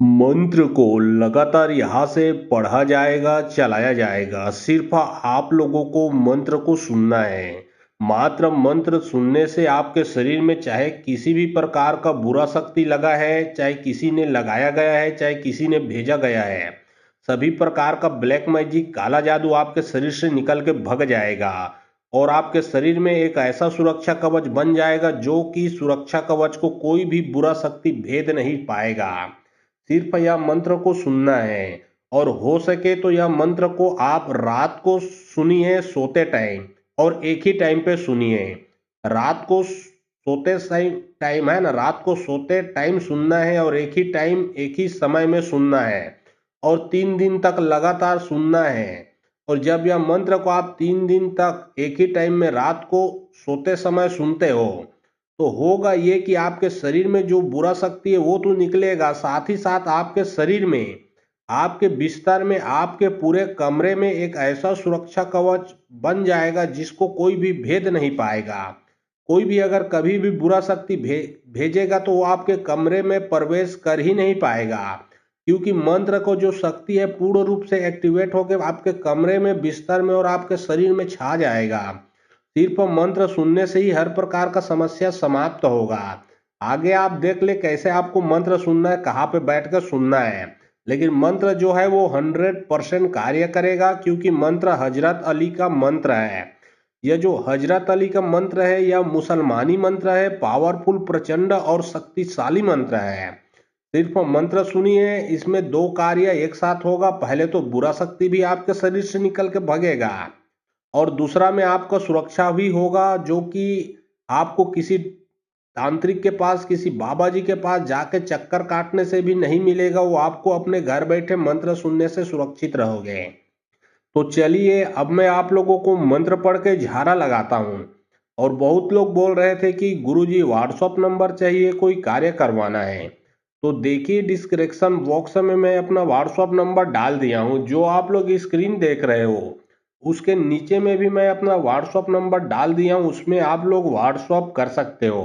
मंत्र को लगातार यहाँ से पढ़ा जाएगा, चलाया जाएगा। सिर्फ आप लोगों को मंत्र को सुनना है। मात्र मंत्र सुनने से आपके शरीर में चाहे किसी भी प्रकार का बुरा शक्ति लगा है, चाहे किसी ने लगाया गया है, चाहे किसी ने भेजा गया है, सभी प्रकार का ब्लैक मैजिक, काला जादू आपके शरीर से निकल के भग जाएगा। और आपके शरीर में एक ऐसा सुरक्षा कवच बन जाएगा जो कि सुरक्षा कवच को कोई भी बुरा शक्ति भेद नहीं पाएगा। सिर्फ यह मंत्र को सुनना है। और हो सके तो यह मंत्र को आप रात को सुनिए सोते टाइम, और एक ही टाइम पे सुनिए। रात को सोते टाइम है ना, रात को सोते टाइम सुनना है, और एक ही टाइम एक ही समय में सुनना है, और 3 दिन तक लगातार सुनना है। और जब यह मंत्र को आप 3 दिन तक एक ही टाइम में रात को सोते समय सुनते हो, तो होगा ये कि आपके शरीर में जो बुरा शक्ति है वो तो निकलेगा, साथ ही साथ आपके शरीर में, आपके बिस्तर में, आपके पूरे कमरे में एक ऐसा सुरक्षा कवच बन जाएगा जिसको कोई भी भेद नहीं पाएगा। कोई भी अगर कभी भी बुरा शक्ति भेजेगा तो वो आपके कमरे में प्रवेश कर ही नहीं पाएगा, क्योंकि मंत्र को जो शक्ति है पूर्ण रूप से एक्टिवेट होकर आपके कमरे में, बिस्तर में और आपके शरीर में छा जाएगा। सिर्फ मंत्र सुनने से ही हर प्रकार का समस्या समाप्त होगा। आगे आप देख ले कैसे आपको मंत्र सुनना है, कहाँ पे बैठ कर सुनना है। लेकिन मंत्र जो है वो 100% कार्य करेगा, क्योंकि मंत्र हजरत अली का मंत्र है। यह जो हजरत अली का मंत्र है यह मुसलमानी मंत्र है, पावरफुल, प्रचंड और शक्तिशाली मंत्र है। सिर्फ मंत्र सुनिए, इसमें दो कार्य एक साथ होगा। पहले तो बुरा शक्ति भी आपके शरीर से निकल के भगेगा, और दूसरा में आपका सुरक्षा भी होगा, जो कि आपको किसी तांत्रिक के पास, किसी बाबा जी के पास जाके चक्कर काटने से भी नहीं मिलेगा। वो आपको अपने घर बैठे मंत्र सुनने से सुरक्षित रहोगे। तो चलिए अब मैं आप लोगों को मंत्र पढ़ के झाड़ा लगाता हूँ। और बहुत लोग बोल रहे थे कि गुरुजी व्हाट्सअप नंबर चाहिए, कोई कार्य करवाना है। तो देखिए डिस्क्रिप्शन बॉक्स में मैं अपना व्हाट्सअप नंबर डाल दिया हूँ, जो आप लोग स्क्रीन देख रहे हो उसके नीचे में भी मैं अपना व्हाट्सअप नंबर डाल दिया हूँ। उसमें आप लोग व्हाट्सअप कर सकते हो,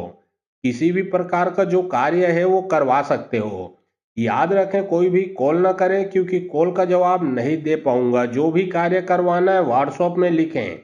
किसी भी प्रकार का जो कार्य है वो करवा सकते हो। याद रखें कोई भी कॉल ना करें, क्योंकि कॉल का जवाब नहीं दे पाऊंगा। जो भी कार्य करवाना है व्हाट्सएप में लिखें,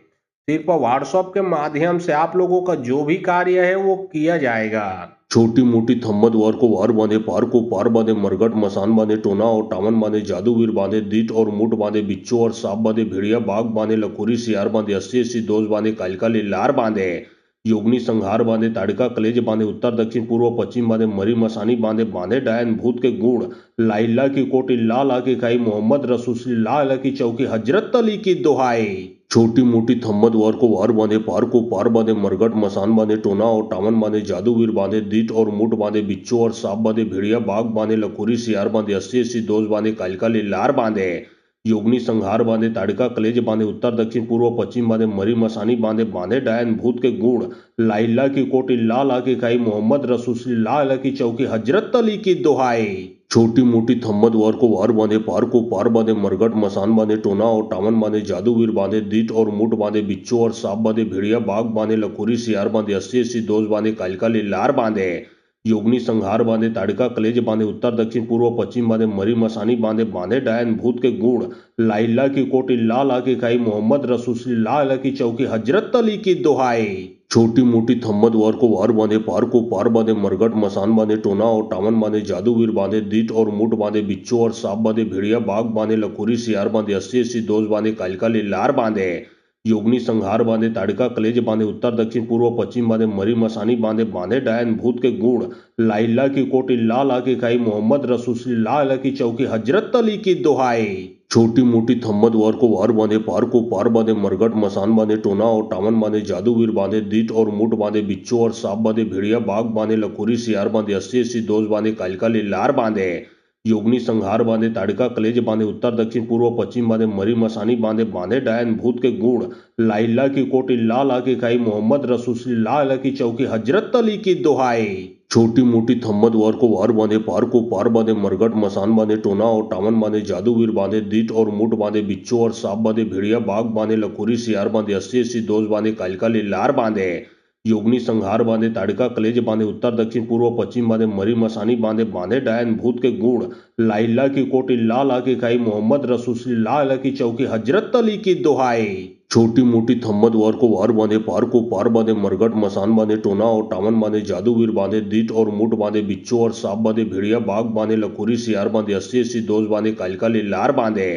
सिर्फ व्हाट्सएप के माध्यम से आप लोगों का जो भी कार्य है वो किया जाएगा। छोटी मोटी थम्मद वार को वार बांधे, पार को पार बांधे, मरगट मसान बांधे, टोना और टावन बांधे, जादूवीर बांधे, दीट और मुठ बांधे, बिच्छू और सांप बांधे, भेड़िया बाघ बांधे, लखोरी सियार बांधे, 80-80 दोष बांधे, कालिका लीलार बांधे, योगनी संहार बांधे, ताड़िका कलेज बांधे, उत्तर दक्षिण पूर्व पश्चिम बांधे, मरी मसानी बांधे, बांधे डायन भूत के गुण, लाइला की कोटी, लाला की खाई, मोहम्मद रसूल लाला की चौकी, हजरत अली की दुहाई। छोटी मोटी थम्मद वार को वार बांधे, पार को पार बांधे, मरगट मसान बांधे, टोना और टावन बांधे, जादूवीर बांधे, दीट और मुठ बांधे, बिच्छू और सांप बांधे, भेड़िया बाघ बांधे, लखोरी सियार बांधे, 80-80 दोष बांधे, कालिका लीलार बांधे, योगनी संहार बांधे, ताड़िका कलेज बांधे, उत्तर दक्षिण पूर्व पश्चिम बांधे, मरी मसानी बांधे, बांधे डायन भूत के गुण, लाइला की कोटी, लाला की खाई, मोहम्मद रसूल लाला की चौकी, हजरत अली की दुहाई। छोटी मोटी थम्मद वार को वार बांधे, पार को पार बांधे, मरगट मसान बांधे, टोना और टावन बांधे, जादूवीर बांधे, दीट और मुठ बांधे, बिच्छू और सांप बांधे, भेड़िया बाघ बांधे, लखोरी सियार बांधे, 80-80 दोष बांधे, कालिका लीलार बांधे, योगनी संहार बांधे, ताड़िका कलेज बांधे, उत्तर दक्षिण पूर्व पश्चिम बांधे, मरी मसानी बांधे, बांधे डायन भूत के गुण, लाइला की कोटी, लाला की खाई, मोहम्मद रसूल लाला की चौकी, हजरत अली की दुहाई। छोटी मोटी थम्मद वार को वार बांधे, पार को पार बांधे, मरगट मसान बांधे, टोना और टावन बांधे, जादूवीर बांधे, दीट और मुठ बांधे, बिच्छू और सांप बांधे, भेड़िया बाघ बांधे, लखोरी सियार बांधे, 80-80 दोष बांधे, कालिका लीलार बांधे, योगनी संहार बांधे, ताड़िका कलेज बांधे, उत्तर दक्षिण पूर्व पश्चिम बांधे, मरी मसानी बांधे, बांधे डायन भूत के गुण, लाइला की कोटी, लाला की खाई, मोहम्मद रसूल लाला की चौकी, हजरत अली की दुहाई। छोटी मोटी थम्मद वार को वार बांधे, पार को पार बांधे, मरगट मसान बांधे, टोना और टावन बांधे, जादूवीर बांधे, दीट और मुठ बांधे, बिच्छू और सांप बांधे, भेड़िया बाघ बांधे, लखोरी सियार बांधे, 80-80 दोष बांधे, कालिका लीलार बांधे, योगनी संहार बांधे, ताड़िका कलेज बांधे, उत्तर दक्षिण पूर्व पश्चिम बांधे, मरी मसानी बांधे, बांधे डायन भूत के गुण, लाइला की कोटी, लाला की खाई, मोहम्मद रसूल लाला की चौकी, हजरत अली की दुहाई। छोटी मोटी थम्मद वार को वार बांधे, पार को पार बांधे, मरगट मसान बांधे, टोना और टावन बांधे, जादूवीर बांधे, दीट और मुठ बांधे, बिच्छू और सांप बांधे, भेड़िया बाघ बांधे, लखोरी सियार बांधे, 80-80 दोष बांधे, कालिका लीलार बांधे, योगनी संहार बांधे ताड़का कलेज बांधे उत्तर दक्षिण पूर्व पश्चिम बांधे मरी मसानी बांधे बांधे डायन भूत के गुड़ लाइला की कोटी लाला की खाई मोहम्मद रसूल लाला की चौकी हजरत अली की दुहाई। छोटी मोटी थम्मद वार को वार बांधे पार को पार बांधे मरगट मसान बांधे टोना और टामन बांधे जादूवीर बांधे दीट और मुठ बांधे बिच्छू और सांप बांधे भेड़िया बाघ बांधे लखोरी सियार बांधे 80 दोस्त बांधे कालिका लार बांधे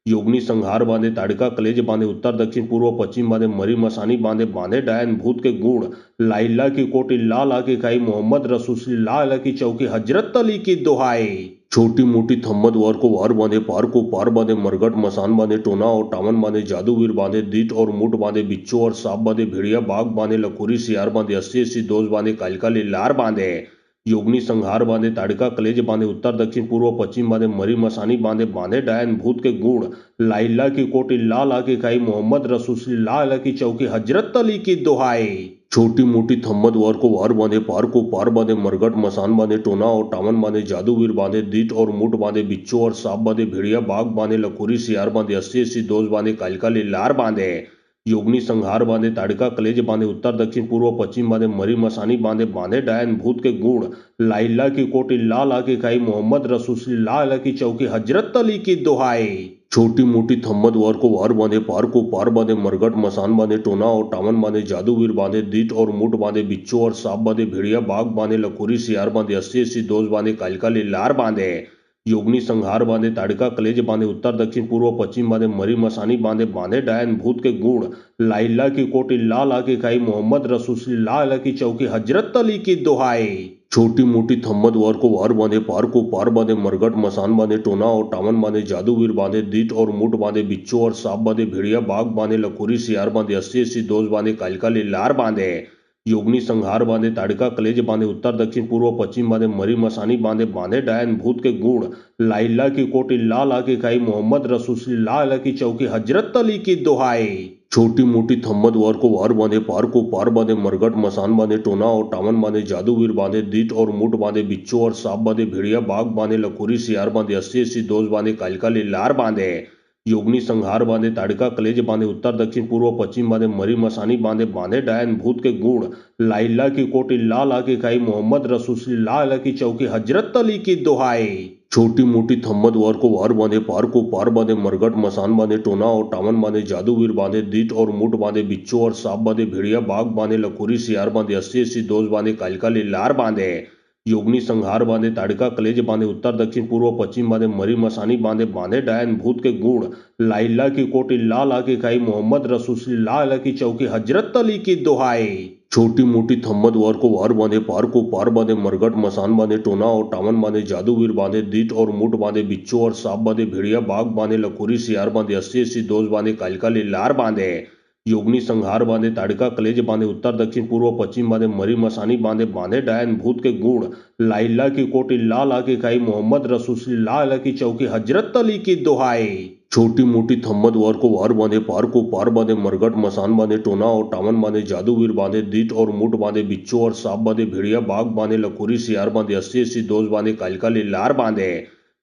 योगनी संहार बांधे ताड़का कलेज बांधे उत्तर दक्षिण पूर्व पश्चिम बांधे मरी मसानी बांधे बांधे डायन भूत के गुड़ लाइला की कोटी लाला की खाई मोहम्मद रसूल लाला की चौकी हजरत अली की दुहाई। छोटी मोटी थम्मद वार को वार बांधे पार को पार बांधे मरगट मसान बांधे टोना और टामन बांधे जादूवीर बांधे दीट और मुठ बांधे बिच्छू और सांप बांधे भेड़िया बाघ बांधे लखोरी सियार बांधे 80 दोस्त बांधे कालिका लार बांधे योगनी संहार बांधे ताड़का कलेज बांधे उत्तर दक्षिण पूर्व पश्चिम बांधे मरी मसानी बांधे बांधे डायन भूत के गुड़ लाइला की कोटी लाला की खाई मोहम्मद रसूल लाला की चौकी हजरत अली की दुहाई। छोटी मोटी थम्मद वार को वार बांधे पार को पार बांधे मरगट मसान बांधे टोना और टामन बांधे जादूवीर बांधे दीट और मुठ बांधे बिच्छू और सांप बांधे भेड़िया बाघ बांधे लखोरी सियार बांधे 80 दोस्त बांधे कालिका लार बांधे योगनी संहार बांधे ताड़का कलेज बांधे उत्तर दक्षिण पूर्व पश्चिम बांधे मरी मसानी बांधे बांधे डायन भूत के गुड़ लाइला की कोटी लाला की खाई मोहम्मद रसूल लाला की चौकी हजरत अली की दुहाई। छोटी मोटी थम्मद वार को वार बांधे पार को पार बांधे मरगट मसान बांधे टोना और टामन बांधे जादूवीर बांधे दीट और मुठ बांधे बिच्छू और सांप बांधे भेड़िया बाघ बांधे लखोरी सियार बांधे 80 दोस्त बांधे कालिका लार बांधे योगनी संहार बांधे ताड़का कलेज बांधे उत्तर दक्षिण पूर्व पश्चिम बांधे मरी मसानी बांधे बांधे डायन भूत के गुड़ लाइला की कोटी लाला की खाई मोहम्मद रसूल लाला की चौकी हजरत अली की दुहाई। छोटी मोटी थम्मद वार को वार बांधे पार को पार बांधे मरगट मसान बांधे टोना और टामन बांधे जादूवीर बांधे दीट और मुठ बांधे बिच्छू और सांप बांधे भेड़िया बाघ बांधे लखोरी सियार बांधे 80 दोस्त बांधे कालिका लार बांधे योगनी संहार बांधे ताड़का कलेज बांधे उत्तर दक्षिण पूर्व पश्चिम बांधे मरी मसानी बांधे बांधे डायन भूत के गुड़ लाइला की कोटी लाला की खाई मोहम्मद रसूल लाला की चौकी हजरत अली की दुहाई। छोटी मोटी थम्मद वार को वार बांधे पार को पार बांधे मरगट मसान बांधे टोना और टामन बांधे जादूवीर बांधे दीट और मुठ बांधे बिच्छू और सांप बांधे भेड़िया बाघ बांधे लखोरी सियार बांधे 80 दोस्त बांधे कालिका लार बांधे योगनी संहार बांधे ताड़का कलेज बांधे उत्तर दक्षिण पूर्व पश्चिम बांधे मरी मसानी बांधे बांधे डायन भूत के गुड़ लाइला की कोटी लाला की खाई मोहम्मद रसूल लाला की चौकी हजरत अली की दुहाई। छोटी मोटी थम्मद वार को वार बांधे पार को पार बांधे मरगट मसान बांधे टोना और टामन बांधे जादूवीर बांधे दीट और मुठ बांधे बिच्छू और सांप बांधे भेड़िया बाघ बांधे लखोरी सियार बांधे 80 दोस्त बांधे कालिका लार बांधे योगनी संहार बांधे ताड़का कलेज बांधे उत्तर दक्षिण पूर्व पश्चिम बांधे मरी मसानी बांधे बांधे डायन भूत के गुड़ लाइला की कोटी लाला की खाई मोहम्मद रसूल लाला की चौकी हजरत अली की दुहाई। छोटी मोटी थम्मद वार को वार बांधे पार को पार बांधे मरगट मसान बांधे टोना और टामन बांधे जादूवीर बांधे दीट और मुठ बांधे बिच्छू और सांप बांधे भेड़िया बाघ बांधे लखोरी सियार बांधे 80 दोस्त बांधे कालिका लार बांधे योगनी संहार बांधे ताड़का कलेज बांधे उत्तर दक्षिण पूर्व पश्चिम बांधे मरी मसानी बांधे बांधे डायन भूत के गुड़ लाइला की कोटी लाला की खाई मोहम्मद रसूल लाला की चौकी हजरत अली की दुहाई। छोटी मोटी थम्मद वार को वार बांधे पार को पार बांधे मरगट मसान बांधे टोना और टामन बांधे जादूवीर बांधे दीट और मुठ बांधे बिच्छू और सांप बांधे भेड़िया बाघ बांधे लखोरी सियार बांधे 80 दोस्त बांधे कालिका लार बांधे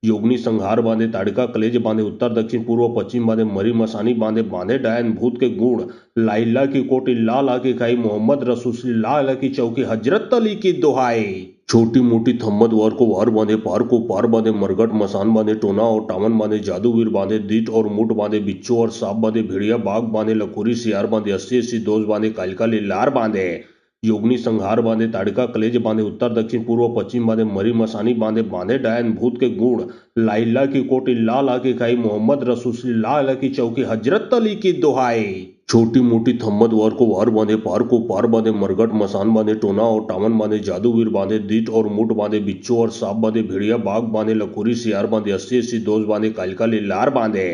योगनी संहार बांधे ताड़का कलेज बांधे उत्तर दक्षिण पूर्व पश्चिम बांधे मरी मसानी बांधे बांधे डायन भूत के गुड़ लाइला की कोटी लाला की खाई मोहम्मद रसूल लाला की चौकी हजरत अली की दुहाई। छोटी मोटी थम्मद वार को वार बांधे पार को पार बांधे मरगट मसान बांधे टोना और टामन बांधे जादूवीर बांधे दीट और मुठ बांधे बिच्छू और सांप बांधे भेड़िया बाघ बांधे लखोरी सियार बांधे 80 दोस्त बांधे कालिका लार बांधे योगनी संहार बांधे ताड़का कलेज बांधे उत्तर दक्षिण पूर्व पश्चिम बांधे मरी मसानी बांधे बांधे डायन भूत के गुड़ लाइला की कोटी लाला की खाई मोहम्मद रसूल लाला की चौकी हजरत अली की दुहाई। छोटी मोटी थम्मद वार को वार बांधे पार को पार बांधे मरगट मसान बांधे टोना और टामन बांधे जादूवीर बांधे दीट और मुठ बांधे बिच्छू और सांप बांधे भेड़िया बाघ बांधे लखोरी सियार बांधे 80 दोस्त बांधे कालिका लार बांधे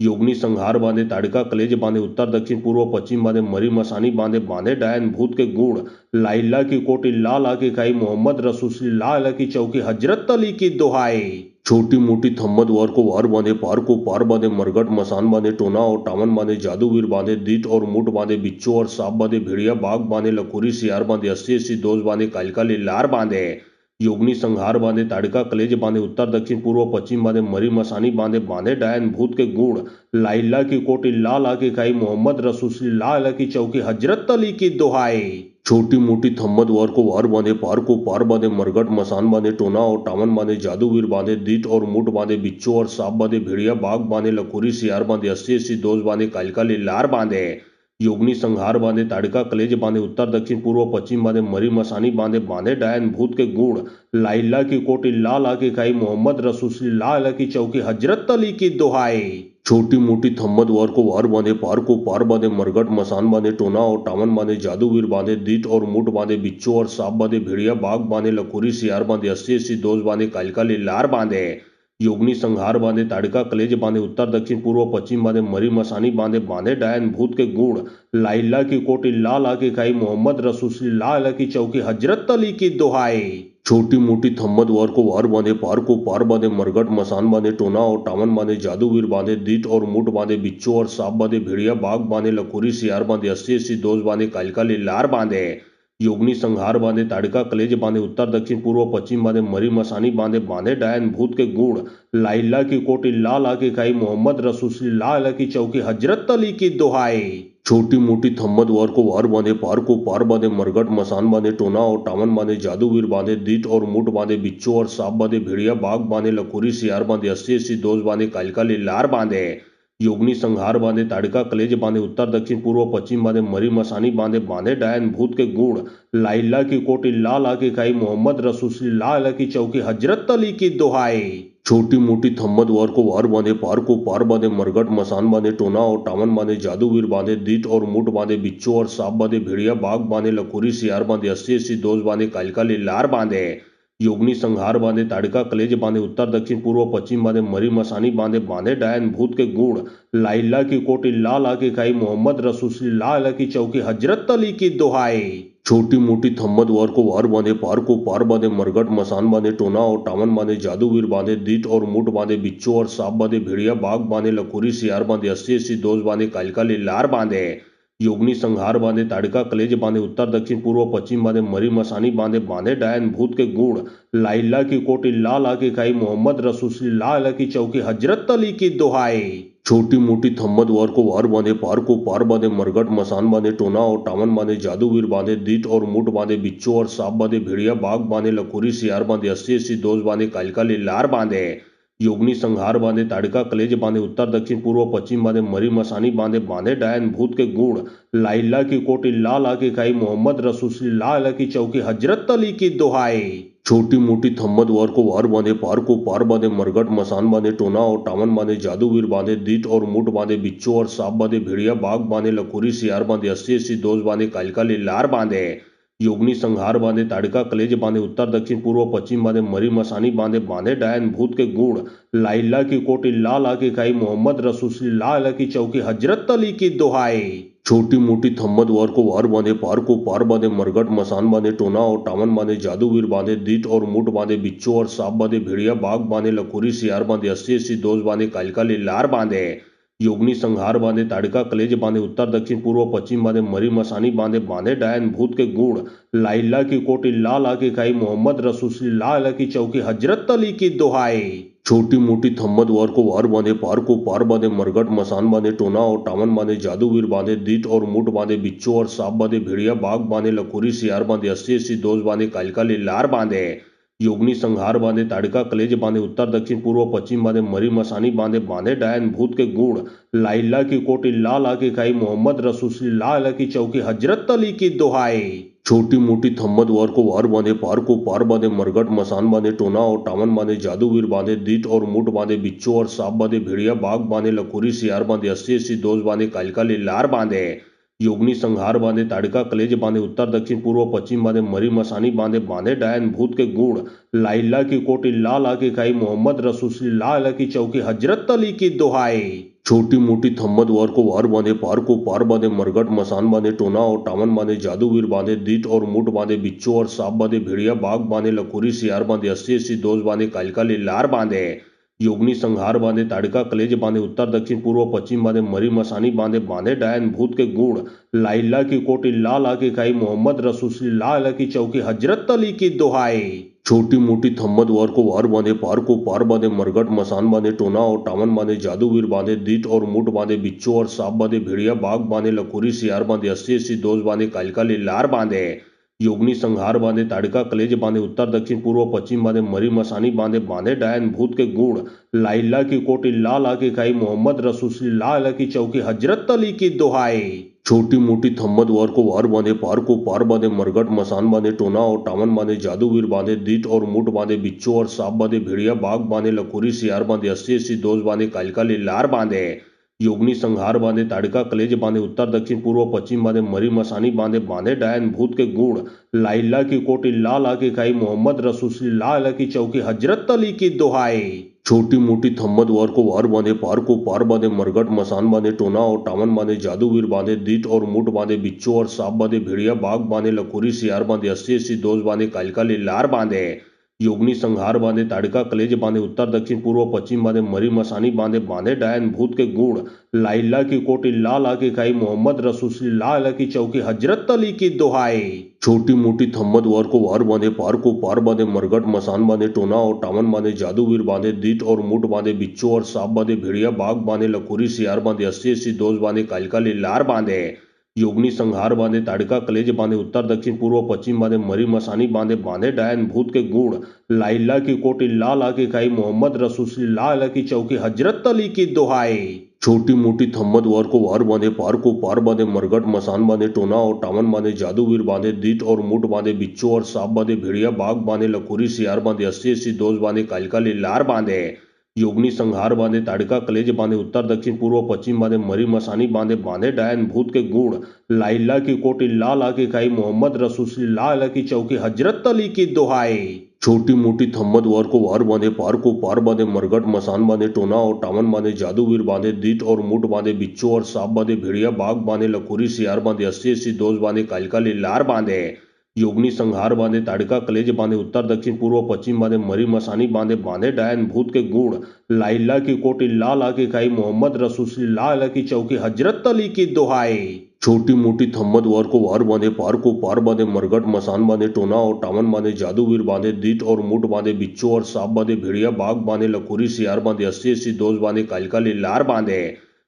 योगनी संहार बांधे ताड़का कलेज बांधे उत्तर दक्षिण पूर्व पश्चिम बांधे मरी मसानी बांधे बांधे डायन भूत के गुड़ लाइला की कोटी लाला की खाई मोहम्मद रसूल लाला की चौकी हजरत अली की दुहाई। छोटी मोटी थम्मद वार को वार बांधे पार को पार बांधे मरगट मसान बांधे टोना और टामन बांधे जादूवीर बांधे दीट और मुठ बांधे बिच्छू और सांप बांधे भेड़िया बाघ बांधे लखोरी सियार बांधे 80 दोस्त बांधे कालिका लार बांधे योगनी संहार बांधे ताड़का कलेज बांधे उत्तर दक्षिण पूर्व पश्चिम बांधे मरी मसानी बांधे बांधे डायन भूत के गुड़ लाइला की कोटी लाला की खाई मोहम्मद रसूल लाला की चौकी हजरत अली की दुहाई। छोटी मोठी थम्मद वर को वार बांधे पार बांधे मरघट मसान बांधे टोना और टामन बांधे जादूवीर बांधे दीट और मुठ बांधे बिच्छू और सांप बांधे भेड़िया बाघ बांधे लखोरी सियार बांधे अस्सी अस्सी दोष बांधे कालिका लार बांधे योगनी संहार बांधे ताड़का कलेज बांधे उत्तर दक्षिण पूर्व पश्चिम बांधे मरी मसानी बांधे बांधे डायन भूत के गुड़ लाइला की कोटी ला ला की खाई मोहम्मद रसूल ला ला की चौकी हजरत अली की दुहाई छोटी मोटी थम्मद वर को वार बांधे पार बांधे मरघट मसान बांधे टोना और टामन बांधे जादूवीर बांधे दीट और मुठ बांधे बिच्छू और सांप बांधे भेड़िया बाघ बांधे लखोरी सियार बांधे अस्सी अस्सी दोष बांधे कालिका लार बांधे योगनी संहार बांधे ताड़का कलेज बांधे उत्तर दक्षिण पूर्व पश्चिम बांधे मरी मसानी बांधे बांधे डायन भूत के गुड़ लाइला की कोटी ला ला की खाई मोहम्मद रसूल ला ला की चौकी हजरत अली की दुहाई छोटी मोटी थम्मद वर को वार बांधे पार बांधे मरघट मसान बांधे टोना और टामन बांधे जादूवीर बांधे दीट और मुठ बांधे बिच्छू और सांप बांधे भेड़िया बाघ बांधे लखोरी सियार बांधे अस्सी अस्सी दोष बांधे कालिका लार बांधे योगनी संहार बांधे ताड़का कलेज बांधे उत्तर दक्षिण पूर्व पश्चिम बांधे मरी मसानी बांधे बांधे डायन भूत के गुड़ लाइला की कोटी ला ला की खाई मोहम्मद रसूल ला ला की चौकी हजरत अली की दुहाई छोटी मोटी थम्मद वर को वार बांधे पार बांधे मरघट मसान बांधे टोना और टामन बांधे जादूवीर बांधे दीट और मुठ बांधे बिच्छू और सांप बांधे भेड़िया बाघ बांधे लखोरी सियार बांधे अस्सी अस्सी दोष बांधे कालिका लार बांधे योगनी संहार बांधे ताड़का कलेज बांधे उत्तर दक्षिण पूर्व पश्चिम बांधे मरी मसानी बांधे बांधे डायन भूत के गुड़ लाइला की कोटी ला ला की खाई मोहम्मद रसूल ला ला की चौकी हजरत अली की दुहाई छोटी मोटी थम्मद वर को वार बांधे पार बांधे मरघट मसान बांधे टोना और टामन बांधे जादूवीर बांधे दीट और मुठ बांधे बिच्छू और सांप बांधे भेड़िया बाघ बांधे लखोरी सियार बांधे अस्सी अस्सी दोष बांधे कालिका लार बांधे योगनी संहार बांधे ताड़का कलेज बांधे उत्तर दक्षिण पूर्व पश्चिम बांधे मरी मसानी बांधे बांधे डायन भूत के गुड़ लाइला की कोटी ला ला की खाई मोहम्मद रसूल ला ला की चौकी हजरत अली की दुहाई छोटी मोटी थम्मद वर को वार बांधे पार बांधे मरघट मसान बांधे टोना और टामन बांधे जादूवीर बांधे दीट और मुठ बांधे बिच्छू और सांप बांधे भेड़िया बाघ बांधे लखोरी सियार बांधे अस्सी अस्सी दोष बांधे कालिका लार बांधे योगनी संहार बांधे ताड़का कलेज बांधे उत्तर दक्षिण पूर्व पश्चिम बांधे मरी मसानी बांधे बांधे डायन भूत के गुड़ लाइला की कोटी ला ला की खाई मोहम्मद रसूल ला ला की चौकी हजरत अली की दुहाई छोटी मोटी थम्मद वर को वार बांधे पार बांधे मरघट मसान बांधे टोना और टामन बांधे जादूवीर बांधे दीट और मुठ बांधे बिच्छू और सांप बांधे भेड़िया बाघ बांधे लखोरी सियार बांधे अस्सी अस्सी दोष बांधे कालिका लार बांधे योगनी संहार बांधे ताड़का कलेज बांधे उत्तर दक्षिण पूर्व पश्चिम बांधे मरी मसानी बांधे बांधे डायन भूत के गुड़ लाइला की कोटी ला ला की खाई मोहम्मद रसूल ला ला की चौकी हजरत अली की दुहाई छोटी मोटी थम्मद वर को वार बांधे पार बांधे मरघट मसान बांधे टोना और टामन बांधे जादूवीर बांधे दीट और मुठ बांधे बिच्छू और सांप बांधे भेड़िया बाघ बांधे लखोरी सियार बांधे अस्सी अस्सी दोष बांधे कालिका लार बांधे योगनी संहार बांधे ताड़का कलेज बांधे उत्तर दक्षिण पूर्व पश्चिम बांधे मरी मसानी बांधे बांधे डायन भूत के गुड़ लाइला की कोटी ला ला की खाई मोहम्मद रसूल ला ला की चौकी हजरत अली की दुहाई छोटी मोटी थम्मद वर को वार बांधे पार बांधे मरघट मसान बांधे टोना और टामन बांधे जादूवीर बांधे दीट और मुठ बांधे बिच्छू और सांप बांधे भेड़िया बाघ बांधे लखोरी सियार बांधे अस्सी अस्सी दोष बांधे कालिका लार बांधे योगनी संहार बांधे ताड़का कलेज बांधे उत्तर दक्षिण पूर्व पश्चिम बांधे मरी मसानी बांधे बांधे डायन भूत के गुड़ लाइला की कोटी ला ला की खाई मोहम्मद रसूल ला ला की चौकी हजरत अली की दुहाई छोटी मोटी थम्मद वर को वार बांधे पार बांधे मरघट मसान बांधे टोना और टामन बांधे जादूवीर बांधे दीट और मुठ बांधे बिच्छू और सांप बांधे भेड़िया बाघ बांधे लखोरी सियार बांधे अस्सी अस्सी दोष बांधे कालिका लार बांधे योगनी संहार बांधे ताड़का कलेज बांधे उत्तर दक्षिण पूर्व पश्चिम बांधे मरी मसानी बांधे बांधे डायन भूत के गुड़ लाइला की कोटी ला ला की खाई मोहम्मद रसूल ला ला की चौकी हजरत अली की दुहाई छोटी मोटी थम्मद वर को वार बांधे पार बांधे मरघट मसान बांधे टोना और टामन बांधे जादूवीर बांधे दीट और मुठ बांधे बिच्छू और सांप बांधे भेड़िया बाघ बांधे लखोरी सियार बांधे अस्सी अस्सी दोष बांधे कालिका लार बांधे योगनी संहार बांधे ताड़का कलेज बांधे उत्तर दक्षिण पूर्व पश्चिम बांधे मरी मसानी बांधे बांधे डायन भूत के गुड़ लाइला की कोटी ला ला की खाई मोहम्मद रसूल ला ला की चौकी हजरत अली की दुहाई छोटी मोटी थम्मद वर को वार बांधे पार बांधे मरघट मसान बांधे टोना और टामन बांधे जादूवीर बांधे दीट और मुठ बांधे बिच्छू और सांप बांधे भेड़िया बाघ बांधे लखोरी सियार बांधे अस्सी अस्सी दोष बांधे कालिका लार बांधे योगनी संहार बांधे ताड़का कलेज बांधे उत्तर दक्षिण पूर्व पश्चिम बांधे मरी मसानी बांधे बांधे डायन भूत के गुण लाइला की कोटी लाला की खाई मोहम्मद रसूल लाला की चौकी हजरत अली की दुहाई। छोटी मोटी थम्मद वार को वार बांधे पार को पार बांधे मरगट मसान बांधे टोना और टामन बांधे जादूवीर बांधे दीट और मुठ बांधे बिच्छू और सांप बांधे भेड़िया बाघ बांधे लखोरी सियार बांधे 80 दोष बांधे कालिका लार बांधे योगनी संहार बांधे ताड़का कलेज बांधे उत्तर दक्षिण पूर्व पश्चिम बांधे मरी मसानी बांधे बांधे डायन भूत के गुण लाइला की कोटी लाला की खाई मोहम्मद रसूल लाला की चौकी हजरत अली की दुहाई। छोटी मोटी थम्मद वार को वार बांधे पार को पार बांधे मरगट मसान बांधे टोना और टामन बांधे जादूवीर बांधे दीट और मुठ बांधे बिच्छू और सांप बांधे भेड़िया बाघ बांधे लखोरी सियार बांधे 80 दोष बांधे कालिका लार बांधे योगनी संहार बांधे ताड़का कलेज बांधे उत्तर दक्षिण पूर्व पश्चिम बांधे मरी मसानी बांधे बांधे डायन भूत के गुण लाइला की कोटी लाला की खाई मोहम्मद रसूल लाला की चौकी हजरत अली की दुहाई। छोटी मोटी थम्मद वार को वार बांधे पार को पार बांधे मरगट मसान बांधे टोना और टामन बांधे जादूवीर बांधे दीट और मुठ बांधे बिच्छू और सांप बांधे भेड़िया बाघ बांधे लखोरी सियार बांधे 80 दोष बांधे कालिका लार बांधे योगनी संहार बांधे ताड़का कलेज बांधे उत्तर दक्षिण पूर्व पश्चिम बांधे मरी मसानी बांधे बांधे डायन भूत के गुण लाइला की कोटी लाला की खाई मोहम्मद रसूल लाला की चौकी हजरत अली की दुहाई। छोटी मोटी थम्मद वार को वार बांधे पार को पार बांधे मरगट मसान बांधे टोना और टामन बांधे जादूवीर बांधे दीट और मुठ बांधे बिच्छू और सांप बांधे भेड़िया बाघ बांधे लखोरी सियार बांधे 80 दोष बांधे कालिका लार बांधे योगनी संहार बांधे ताड़का कलेज बांधे उत्तर दक्षिण पूर्व पश्चिम बांधे मरी मसानी बांधे बांधे डायन भूत के गुण लाइला की कोटी लाला की खाई मोहम्मद रसूल लाला की चौकी हजरत अली की दुहाई। छोटी मोटी थम्मद वार को वार बांधे पार को पार बांधे मरगट मसान बांधे टोना और टामन बांधे जादूवीर बांधे दीट और मुठ बांधे बिच्छू और सांप बांधे भेड़िया बाघ बांधे लखोरी सियार बांधे 80 दोष बांधे कालिका लार बांधे योगनी संहार बांधे ताड़का कलेज बांधे उत्तर दक्षिण पूर्व पश्चिम बांधे मरी मसानी बांधे बांधे डायन भूत के गुण लाइला की कोटी लाला की खाई मोहम्मद रसूल लाला की चौकी हजरत अली की दुहाई। छोटी मोटी थम्मद वार को वार बांधे पार को पार बांधे मरगट मसान बांधे टोना और टामन बांधे जादूवीर बांधे दीट और मुठ बांधे बिच्छू और सांप बांधे भेड़िया बाघ बांधे लखोरी सियार बांधे 80 दोष बांधे कालिका लार बांधे योगनी संहार बांधे ताड़का कलेज बांधे उत्तर दक्षिण पूर्व पश्चिम बांधे मरी मसानी बांधे बांधे डायन भूत के गुण लाइला की कोटी लाला की खाई मोहम्मद रसूल लाला की चौकी हजरत अली की दुहाई। छोटी मोटी थम्मद वार को वार बांधे पार को पार बांधे मरगट मसान बांधे टोना और टामन बांधे जादूवीर बांधे दीट और मुठ बांधे बिच्छू और सांप बांधे भेड़िया बाघ बांधे लखोरी सियार बांधे 80 दोष बांधे कालिका लार बांधे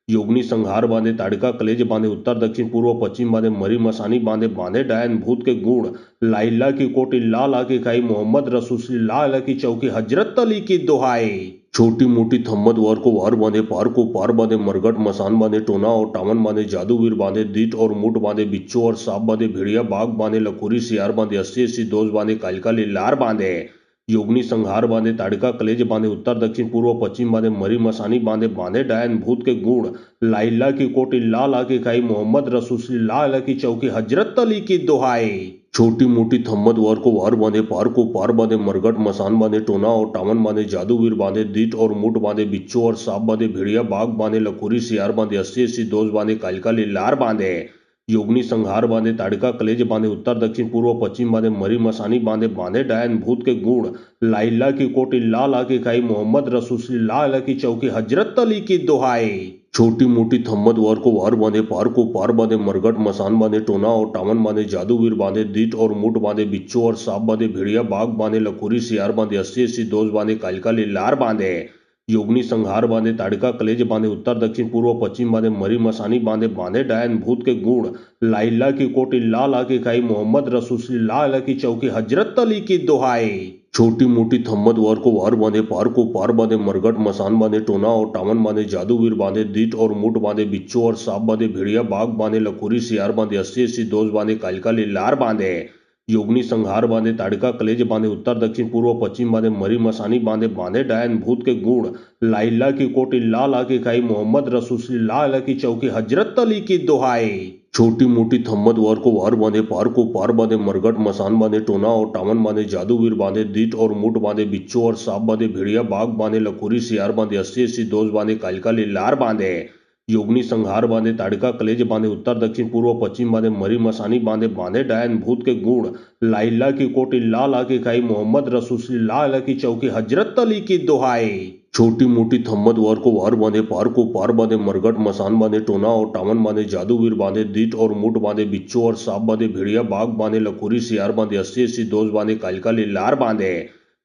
योगनी संहार बांधे ताड़का कलेज बांधे उत्तर दक्षिण पूर्व पश्चिम बांधे मरी मसानी बांधे बांधे डायन भूत के गुण लाइला की कोटी लाला की खाई मोहम्मद रसूल लाला की चौकी हजरत अली की दुहाई। छोटी मोटी थम्मद वार को वार बांधे पार को पार बांधे मरगट मसान बांधे टोना और टामन बांधे जादूवीर बांधे दीट और मुठ बांधे बिच्छू और सांप बांधे भेड़िया बाघ बांधे लखोरी सियार बांधे 80 दोष बांधे कालिका लार बांधे योगनी संहार बांधे ताड़का कलेज बांधे उत्तर दक्षिण पूर्व पश्चिम बांधे मरी मसानी बांधे बांधे डायन भूत के गुण लाइला की कोटी लाला की खाई मोहम्मद रसूल लाला की चौकी हजरत अली की दुहाई। छोटी मोटी थम्मद वार को वार बांधे पार को पार बांधे मरगट मसान बांधे टोना और टामन बांधे जादूवीर बांधे दीट और मुठ बांधे बिच्छू और सांप बांधे भेड़िया बाघ बांधे लखोरी सियार बांधे 80 दोष बांधे कालिका लार बांधे योगनी संहार बांधे ताड़का कलेज बांधे उत्तर दक्षिण पूर्व पश्चिम बांधे मरी मसानी बांधे बांधे डायन भूत के गुण लाइला की कोटी लाला की खाई मोहम्मद रसूल लाला की चौकी हजरत अली की दुहाई। छोटी मोटी थम्मद वार को वार बांधे पार को पार बांधे मरगट मसान बांधे टोना और टामन बांधे जादूवीर बांधे दीट और मुठ बांधे बिच्छू और सांप बांधे भेड़िया बाघ बांधे लखोरी सियार बांधे 80 दोष बांधे कालिका लार बांधे योगनी संहार बांधे ताड़का कलेज बांधे उत्तर दक्षिण पूर्व पश्चिम बांधे मरी मसानी बांधे बांधे डायन भूत के गुण लाइला की कोटी लाला की खाई मोहम्मद रसूल लाला की चौकी हजरत अली की दुहाई। छोटी मोटी थम्मद वार को वार बांधे पार को पार बांधे मरगट मसान बांधे टोना और टामन बांधे जादूवीर बांधे दीट और मुठ बांधे बिच्छू और सांप बांधे भेड़िया बाघ बांधे लखोरी सियार बांधे 80 दोष बांधे कालिका लार बांधे योगनी संहार बांधे ताड़का कलेज बांधे उत्तर दक्षिण पूर्व पश्चिम बांधे मरी मसानी बांधे बांधे डायन भूत के गुण लाइला की कोटी लाला की खाई मोहम्मद रसूल लाला की चौकी हजरत अली की दुहाई। छोटी मोटी थम्मद वार को वार बांधे पार को पार बांधे मरगट मसान बांधे टोना और टामन बांधे जादूवीर बांधे दीट और मुठ बांधे बिच्छू और सांप बांधे भेड़िया बाघ बांधे लखोरी सियार बांधे 80 दोष बांधे कालिका लार बांधे योगनी संहार बांधे ताड़का कलेज बांधे उत्तर दक्षिण पूर्व पश्चिम बांधे मरी मसानी बांधे बांधे डायन भूत के गुण लाइला की कोटी लाला की खाई मोहम्मद रसूल लाला की चौकी हजरत अली की दुहाई। छोटी मोठी थम्मद वर को वार बांधे पार को पार बांधे मरघट मसान बांधे टोना और टामन बांधे जादूवीर बांधे दीट और मुठ बांधे बिच्छू और सांप बांधे भेड़िया बाघ बांधे लखोरी सियार बांधे अस्सी अस्सी दोष बांधे कालिकाली लार बांधे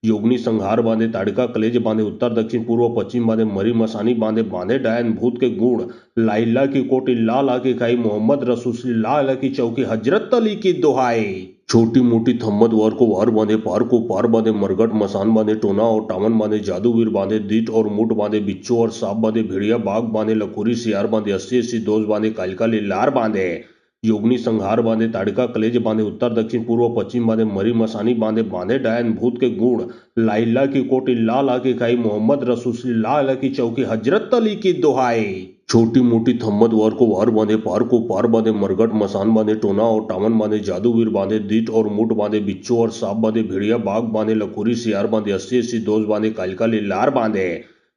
योगनी संहार बांधे ताड़का कलेज बांधे उत्तर दक्षिण पूर्व पश्चिम बांधे मरी मसानी बांधे बांधे डायन भूत के गुण लाइला की कोटी लाला की खाई मोहम्मद रसूल लाला की चौकी हजरत अली की दुहाई छोटी मोटी थम्मद वर को वार बांधे पार को पार बांधे मरघट मसान बांधे टोना और टामन बांधे जादूवीर बांधे दीट और मुठ बांधे बिच्छू और सांप बांधे भेड़िया बाघ बांधे लखोरी सियार बांधे अस्सी अस्सी दोष बांधे कालिकाली लार बांधे योगनी संहार बांधे ताड़का कलेज बांधे उत्तर दक्षिण पूर्व पश्चिम बांधे मरी मसानी बांधे बांधे डायन भूत के गुण लाइला की कोटी लाला की खाई मोहम्मद रसूल लाला की चौकी हजरत अली की दुहाई छोटी मोटी थम्मद वर को वार बांधे पार को पार बांधे मरघट मसान बांधे टोना और टामन बांधे जादूवीर बांधे दीट और मुठ बांधे बिच्छू और सांप बांधे भेड़िया बाघ बांधे लखोरी सियार बांधे अस्सी अस्सी दोष बांधे कालिकाली लार बांधे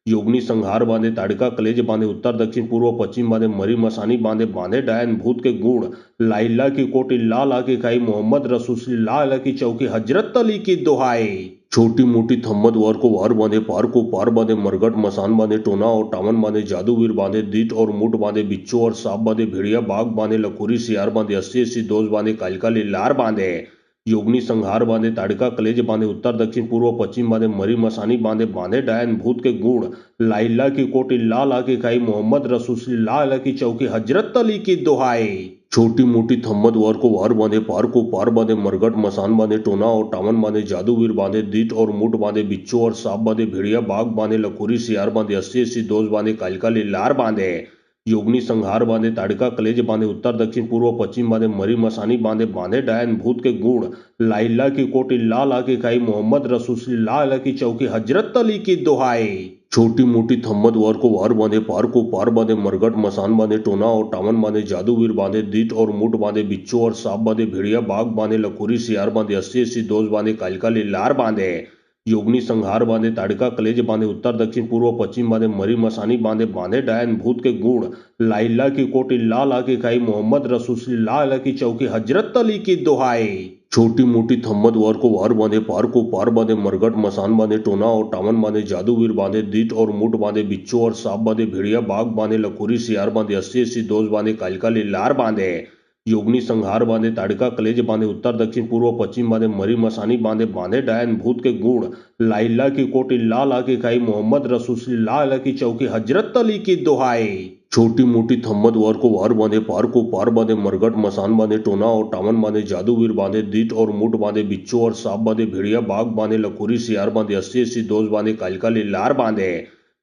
योगनी संहार बांधे ताड़का कलेज बांधे उत्तर दक्षिण पूर्व पश्चिम बांधे मरी मसानी बांधे बांधे डायन भूत के गुण लाइला की कोटी लाला की खाई मोहम्मद रसूल लाला की चौकी हजरत अली की दुहाई छोटी मोटी थम्मद वर को वार बांधे पार को पार बांधे मरघट मसान बांधे टोना और टामन बांधे जादूवीर बांधे दीट और मुठ बांधे बिच्छू और सांप बांधे भेड़िया बाघ बांधे लखोरी सियार बांधे अस्सी अस्सी दोष बांधे कालिकाली लार बांधे योगनी संहार बांधे ताड़का कलेज बांधे उत्तर दक्षिण पूर्व पश्चिम बांधे मरी मसानी बांधे बांधे डायन भूत के गुण लाइला की कोटी लाला की खाई मोहम्मद रसूल लाला की चौकी हजरत अली की दुहाई छोटी मोटी थम्मद वर को वार बांधे पार को पार बांधे मरघट मसान बांधे टोना और टामन बांधे जादूवीर बांधे दीट और मुठ बांधे बिच्छू और सांप बांधे भेड़िया बाघ बांधे लखोरी सियार बांधे अस्सी अस्सी दोष बांधे कालिकाली लार बांधे योगनी संहार बांधे ताड़का कलेज बांधे उत्तर दक्षिण पूर्व पश्चिम बांधे मरी मसानी बांधे बांधे डायन भूत के गुण लाइला की कोटी लाला की खाई मोहम्मद रसूल लाला की चौकी हजरत अली की दुहाई छोटी मोटी थम्मद वर को वार बांधे पार को पार बांधे मरघट मसान बांधे टोना और टामन बांधे जादूवीर बांधे दीट और मुठ बांधे बिच्छू और सांप बांधे भेड़िया बाघ बांधे लखोरी सियार बांधे अस्सी अस्सी दोष बांधे कालिकाली लार बांधे योगनी संहार बांधे ताड़का कलेज बांधे उत्तर दक्षिण पूर्व पश्चिम बांधे मरी मसानी बांधे बांधे डायन भूत के गुण लाइला की कोटी लाला की खाई मोहम्मद रसूल लाला की चौकी हजरत अली की दुहाई छोटी मोटी थम्मद वर को वार बांधे पार को पार बांधे मरघट मसान बांधे टोना और टामन बांधे जादूवीर बांधे दीट और मुठ बांधे बिच्छू और सांप बांधे भेड़िया बाघ बांधे लखोरी सियार बांधे अस्सी अस्सी दोष बांधे कालिकाली लार बांधे योगनी संहार बांधे ताड़का कलेज बांधे उत्तर दक्षिण पूर्व पश्चिम बांधे मरी मसानी बांधे बांधे डायन भूत के गुण लाइला की कोटी लाला की खाई मोहम्मद रसूल लाला की चौकी हजरत अली की दुहाई छोटी मोटी थम्मद वर को वार बांधे पार को पार बांधे मरघट मसान बांधे टोना और टामन बांधे जादूवीर बांधे दीट और मुठ बांधे बिच्छू और सांप बांधे भेड़िया बाघ बांधे लखोरी सियार बांधे अस्सी अस्सी दोष बांधे कालिकाली लार बांधे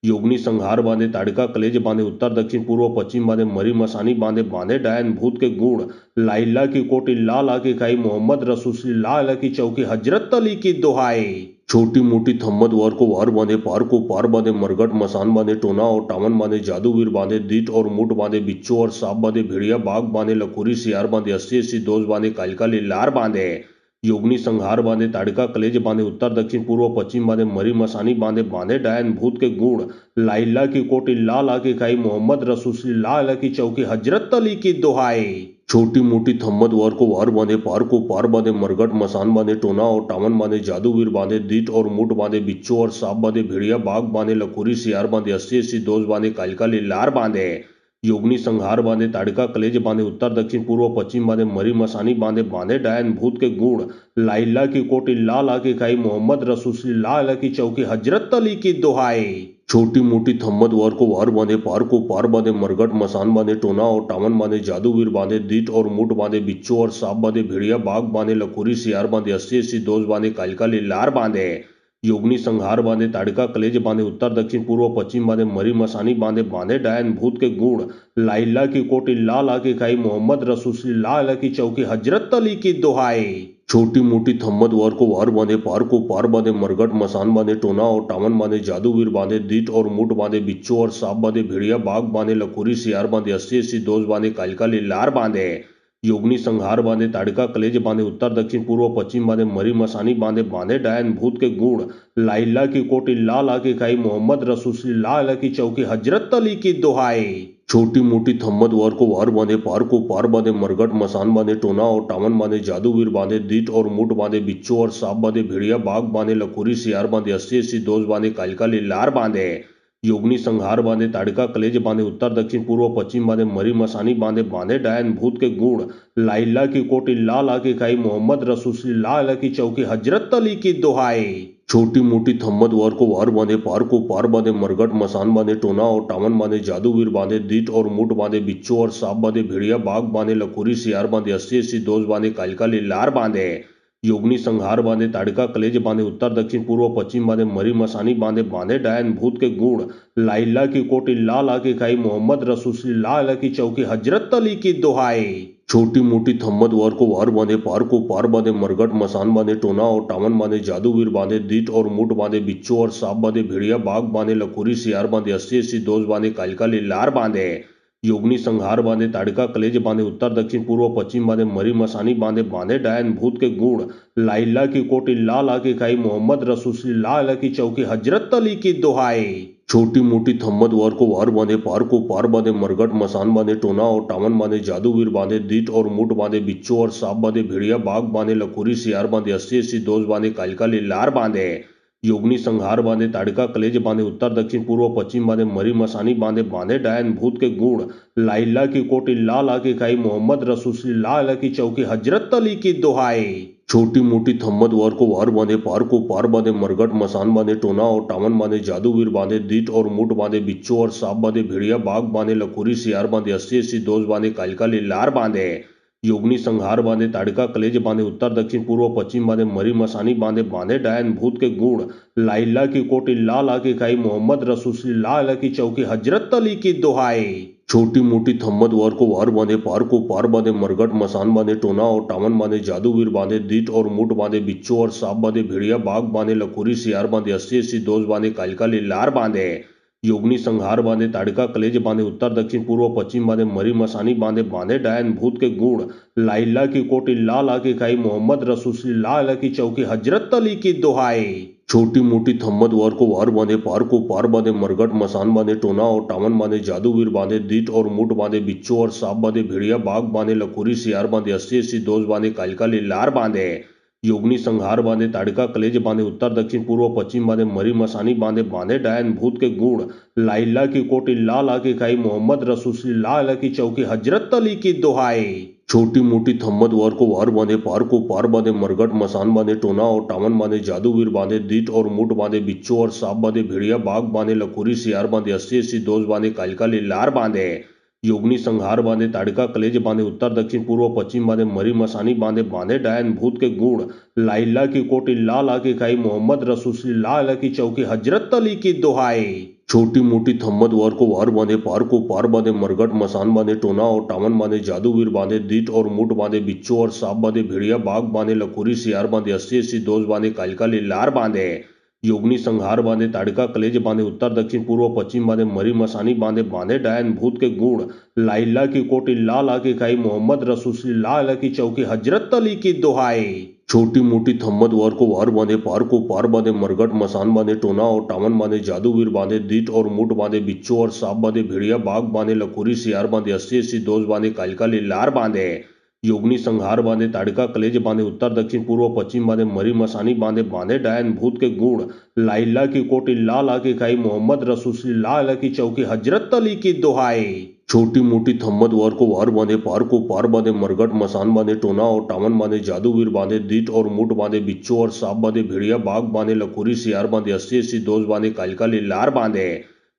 योगनी संहार बांधे ताड़का कलेज बांधे उत्तर दक्षिण पूर्व पश्चिम बांधे मरी मसानी बांधे बांधे डायन भूत के गुण लाइला की कोटी लाला की खाई मोहम्मद रसूल लाला की चौकी हजरत अली की दुहाई छोटी मोटी थम्मद वर को वार बांधे पार को पार बांधे मरघट मसान बांधे टोना और टामन बांधे जादूवीर बांधे दीट और मुठ बांधे बिच्छू और सांप बांधे भेड़िया बाघ बांधे लखोरी सियार बांधे अस्सी अस्सी दोष बांधे कालिकाली लार बांधे योगनी संहार बांधे ताड़का कलेज बांधे उत्तर दक्षिण पूर्व पश्चिम बांधे मरी मसानी बांधे बांधे डायन भूत के गुण लाइला की कोटी लाला की खाई मोहम्मद रसूल लाला की चौकी हजरत अली की दुहाई छोटी मोटी थम्मद वर को वार बांधे पार को पार बांधे मरघट मसान बांधे टोना और टामन बांधे जादूवीर बांधे दीट और मुठ बांधे बिच्छू और सांप बांधे भेड़िया बाघ बांधे लखोरी सियार बांधे अस्सी अस्सी दोष बांधे कालिकाली लार बांधे योगनी संहार बांधे ताड़का कलेज बांधे उत्तर दक्षिण पूर्व पश्चिम बांधे मरी मसानी बांधे बांधे डायन भूत के गुण लाइला की कोटी लाला की खाई मोहम्मद रसूल लाला की चौकी हजरत अली की दुहाई छोटी मोटी थम्मद वर को वार बांधे पार को पार बांधे मरघट मसान बांधे टोना और टामन बांधे जादूवीर बांधे दीट और मुठ बांधे बिच्छू और सांप बांधे भेड़िया बाघ बांधे लखोरी सियार बांधे अस्सी अस्सी दोष बांधे कालिकाली लार बांधे योगनी संहार बांधे ताड़का कलेज बांधे उत्तर दक्षिण पूर्व पश्चिम बांधे मरी मसानी बांधे बांधे डायन भूत के गुण लाइला की कोटी लाला की खाई मोहम्मद रसूल लाला की चौकी हजरत अली की दुहाई छोटी मोटी थम्मद वर को वार बांधे पार को पार बांधे मरघट मसान बांधे टोना और टामन बांधे जादूवीर बांधे दीट और मुठ बांधे बिच्छू और सांप बांधे भेड़िया बाघ बांधे लखोरी सियार बांधे अस्सी अस्सी दोष बांधे कालिकाली लार बांधे योगनी संहार बांधे ताड़का कलेज बांधे उत्तर दक्षिण पूर्व पश्चिम बांधे मरी मसानी बांधे बांधे डायन भूत के गुण लाइला की कोटी लाला की खाई मोहम्मद रसूसी लाला की चौकी हजरत अली की दुहाई। छोटी मोटी थम्मद वर को वार बांधे पार को पार बांधे मरगट मसान बांधे टोना और टामन बांधे जादूवीर बांधे दीट और मुठ बांधे बिच्छू और सांप बांधे भेड़िया बाघ बांधे लकुरी सियार बांधे 80-80 दोष बांधे कालिका लार बांधे योगनी संहार बांधे ताड़का कलेज बांधे उत्तर दक्षिण पूर्व पश्चिम बांधे मरी मसानी बांधे बांधे डायन भूत के गुण लाइला की कोटी लाला की खाई मोहम्मद रसूसी लाला की चौकी हजरत अली की दुहाई। छोटी मोटी थम्मद वर को वार बांधे पार को पार बांधे मरगट मसान बांधे टोना और टामन बांधे जादूवीर बांधे दीट और मुठ बांधे बिच्छू और सांप बांधे भेड़िया बाघ बांधे लकुरी सियार बांधे 80-80 दोष बांधे कालिका लार बांधे योगनी संहार बांधे ताड़का कलेज बांधे उत्तर दक्षिण पूर्व पश्चिम बांधे मरी मसानी बांधे बांधे डायन भूत के गुण लाइला की कोटी लाला की खाई मोहम्मद रसूसी लाला की चौकी हजरत अली की दुहाई। छोटी मोटी थम्मद वर को वार बांधे पार को पार बांधे मरगट मसान बांधे टोना और टामन बांधे जादूवीर बांधे दीट और मुठ बांधे बिच्छू और सांप बांधे भेड़िया बाघ बांधे लकुरी सियार बांधे 80-80 दोष बांधे कालिका लार बांधे योगनी संहार बांधे ताड़का कलेज बांधे उत्तर दक्षिण पूर्व पश्चिम बांधे मरी मसानी बांधे बांधे डायन भूत के गुण लाइला की कोटी लाला की खाई मोहम्मद रसूसी लाला की चौकी हजरत अली की दुहाई। छोटी मोटी थम्मद वर को वार बांधे पार को पार बांधे मरगट मसान बांधे टोना और टामन बांधे जादूवीर बांधे दीट और मुठ बांधे बिच्छू और सांप बांधे भेड़िया बाघ बांधे लकुरी सियार बांधे 80-80 दोष बांधे कालिका लार बांधे योगनी संहार बांधे ताड़का कलेज बांधे उत्तर दक्षिण पूर्व पश्चिम बांधे मरी मसानी बांधे बांधे डायन भूत के गुण लाइला की कोटी लाला की खाई मोहम्मद रसूसी लाला की चौकी हजरत अली की दुहाई। छोटी मोटी थम्मद वर को वार बांधे पार को पार बांधे मरगट मसान बांधे टोना और टामन बांधे जादूवीर बांधे दीट और मुठ बांधे बिच्छू और सांप बांधे भेड़िया बाघ बांधे लकुरी सियार बांधे 80-80 दोष बांधे कालिका लार बांधे योगनी संहार बांधे ताड़का कलेज बांधे उत्तर दक्षिण पूर्व पश्चिम बांधे मरी मसानी बांधे बांधे डायन भूत के गुण लाइला की कोटी लाला की खाई मोहम्मद रसूसी लाला की चौकी हजरत अली की दुहाई। छोटी मोटी थम्मद वर को वार बांधे पार को पार बांधे मरगट मसान बांधे टोना और टामन बांधे जादूवीर बांधे दीट और मुठ बांधे बिच्छू और सांप बांधे भेड़िया बाघ बांधे लकुरी सियार बांधे 80-80 दोष बांधे कालिका लार बांधे योगनी संहार बांधे ताड़का कलेज बांधे उत्तर दक्षिण पूर्व पश्चिम बांधे मरी मसानी बांधे बांधे डायन भूत के गुण लाइला की कोटी लाला की खाई मोहम्मद रसूसी लाला की चौकी हजरत अली की दुहाई। छोटी मोटी थम्मद वर को वार बांधे पार को पार बांधे मरगट मसान बांधे टोना और टामन बांधे जादूवीर बांधे दीट और मुठ बांधे बिच्छू और सांप बांधे भेड़िया बाघ बांधे लकुरी सियार बांधे 80-80 दोष बांधे कालिका लार बांधे योगनी संहार बांधे ताड़का कलेज बांधे उत्तर दक्षिण पूर्व पश्चिम बांधे मरी मसानी बांधे बांधे डायन भूत के गुण लाइला की कोटी लाला की खाई मोहम्मद रसूसी लाला की चौकी हजरत अली की दुहाई। छोटी मोटी थम्मद वर को वार बांधे पार को पार बांधे मरगट मसान बांधे टोना और टामन बांधे जादूवीर बांधे दीट और मुठ बांधे बिच्छू और सांप बांधे भेड़िया बाघ बांधे लकुरी सियार बांधे 80-80 दोष बांधे कालिका लार बांधे योगनी संहार बांधे ताड़का कलेज बांधे उत्तर दक्षिण पूर्व पश्चिम बांधे मरी मसानी बांधे बांधे डायन भूत के गुण लाइला की कोटी लाला की खाई मोहम्मद रसूसी लाला की चौकी हजरत अली की दुहाई। छोटी मोटी थम्मद वर को वार बांधे पार को पार बांधे मरगट मसान बांधे टोना और टामन बांधे जादूवीर बांधे दीट और मुठ बांधे बिच्छू और सांप बांधे भेड़िया बाघ बांधे लकुरी सियार बांधे 80-80 दोष बांधे कालिका लार बांधे योगनी संहार बांधे ताड़का कलेज बांधे उत्तर दक्षिण पूर्व पश्चिम बांधे मरी मसानी बांधे बांधे डायन भूत के गुण लाइला की कोटी लाला की खाई मोहम्मद रसूसी लाला की चौकी हजरत अली की दुहाई। छोटी मोटी थम्मद वर को वार बांधे पार को पार बांधे मरगट मसान बांधे टोना और टामन बांधे जादूवीर बांधे दीट और मुठ बांधे बिच्छू और सांप बांधे भेड़िया बाघ बांधे लकुरी सियार बांधे 80-80 दोष बांधे कालिका लार बांधे योगनी संहार बांधे ताड़का कलेज बांधे उत्तर दक्षिण पूर्व पश्चिम बांधे मरी मसानी बांधे बांधे डायन भूत के गुण लाइला की कोटी लाला की खाई मोहम्मद रसूसी लाला की चौकी हजरत अली की दुहाई। छोटी मोटी थम्मद वर को वार बांधे पार को पार बांधे मरगट मसान बांधे टोना और टामन बांधे जादूवीर बांधे दीट और मुठ बांधे बिच्छू और सांप बांधे भेड़िया बाघ बांधे लकुरी सियार बांधे 80-80 दोष बांधे कालिका लार बांधे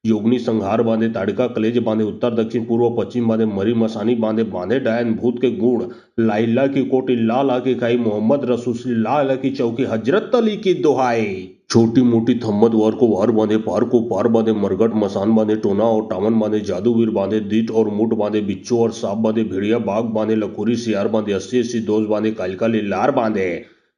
योगनी संहार बांधे ताड़का कलेज बांधे उत्तर दक्षिण पूर्व पश्चिम बांधे मरी मसानी बांधे बांधे डायन भूत के गुण लाइला की कोटी लाला की खाई मोहम्मद रसूसी लाला की चौकी हजरत अली की दुहाई। छोटी मोटी थम्मद वर को वार बांधे पार को पार बांधे मरगट मसान बांधे टोना और टामन बांधे जादूवीर बांधे दीट और मुठ बांधे बिच्छू और सांप बांधे भेड़िया बाघ बांधे लकुरी सियार बांधे 80-80 दोष बांधे कालिका लार बांधे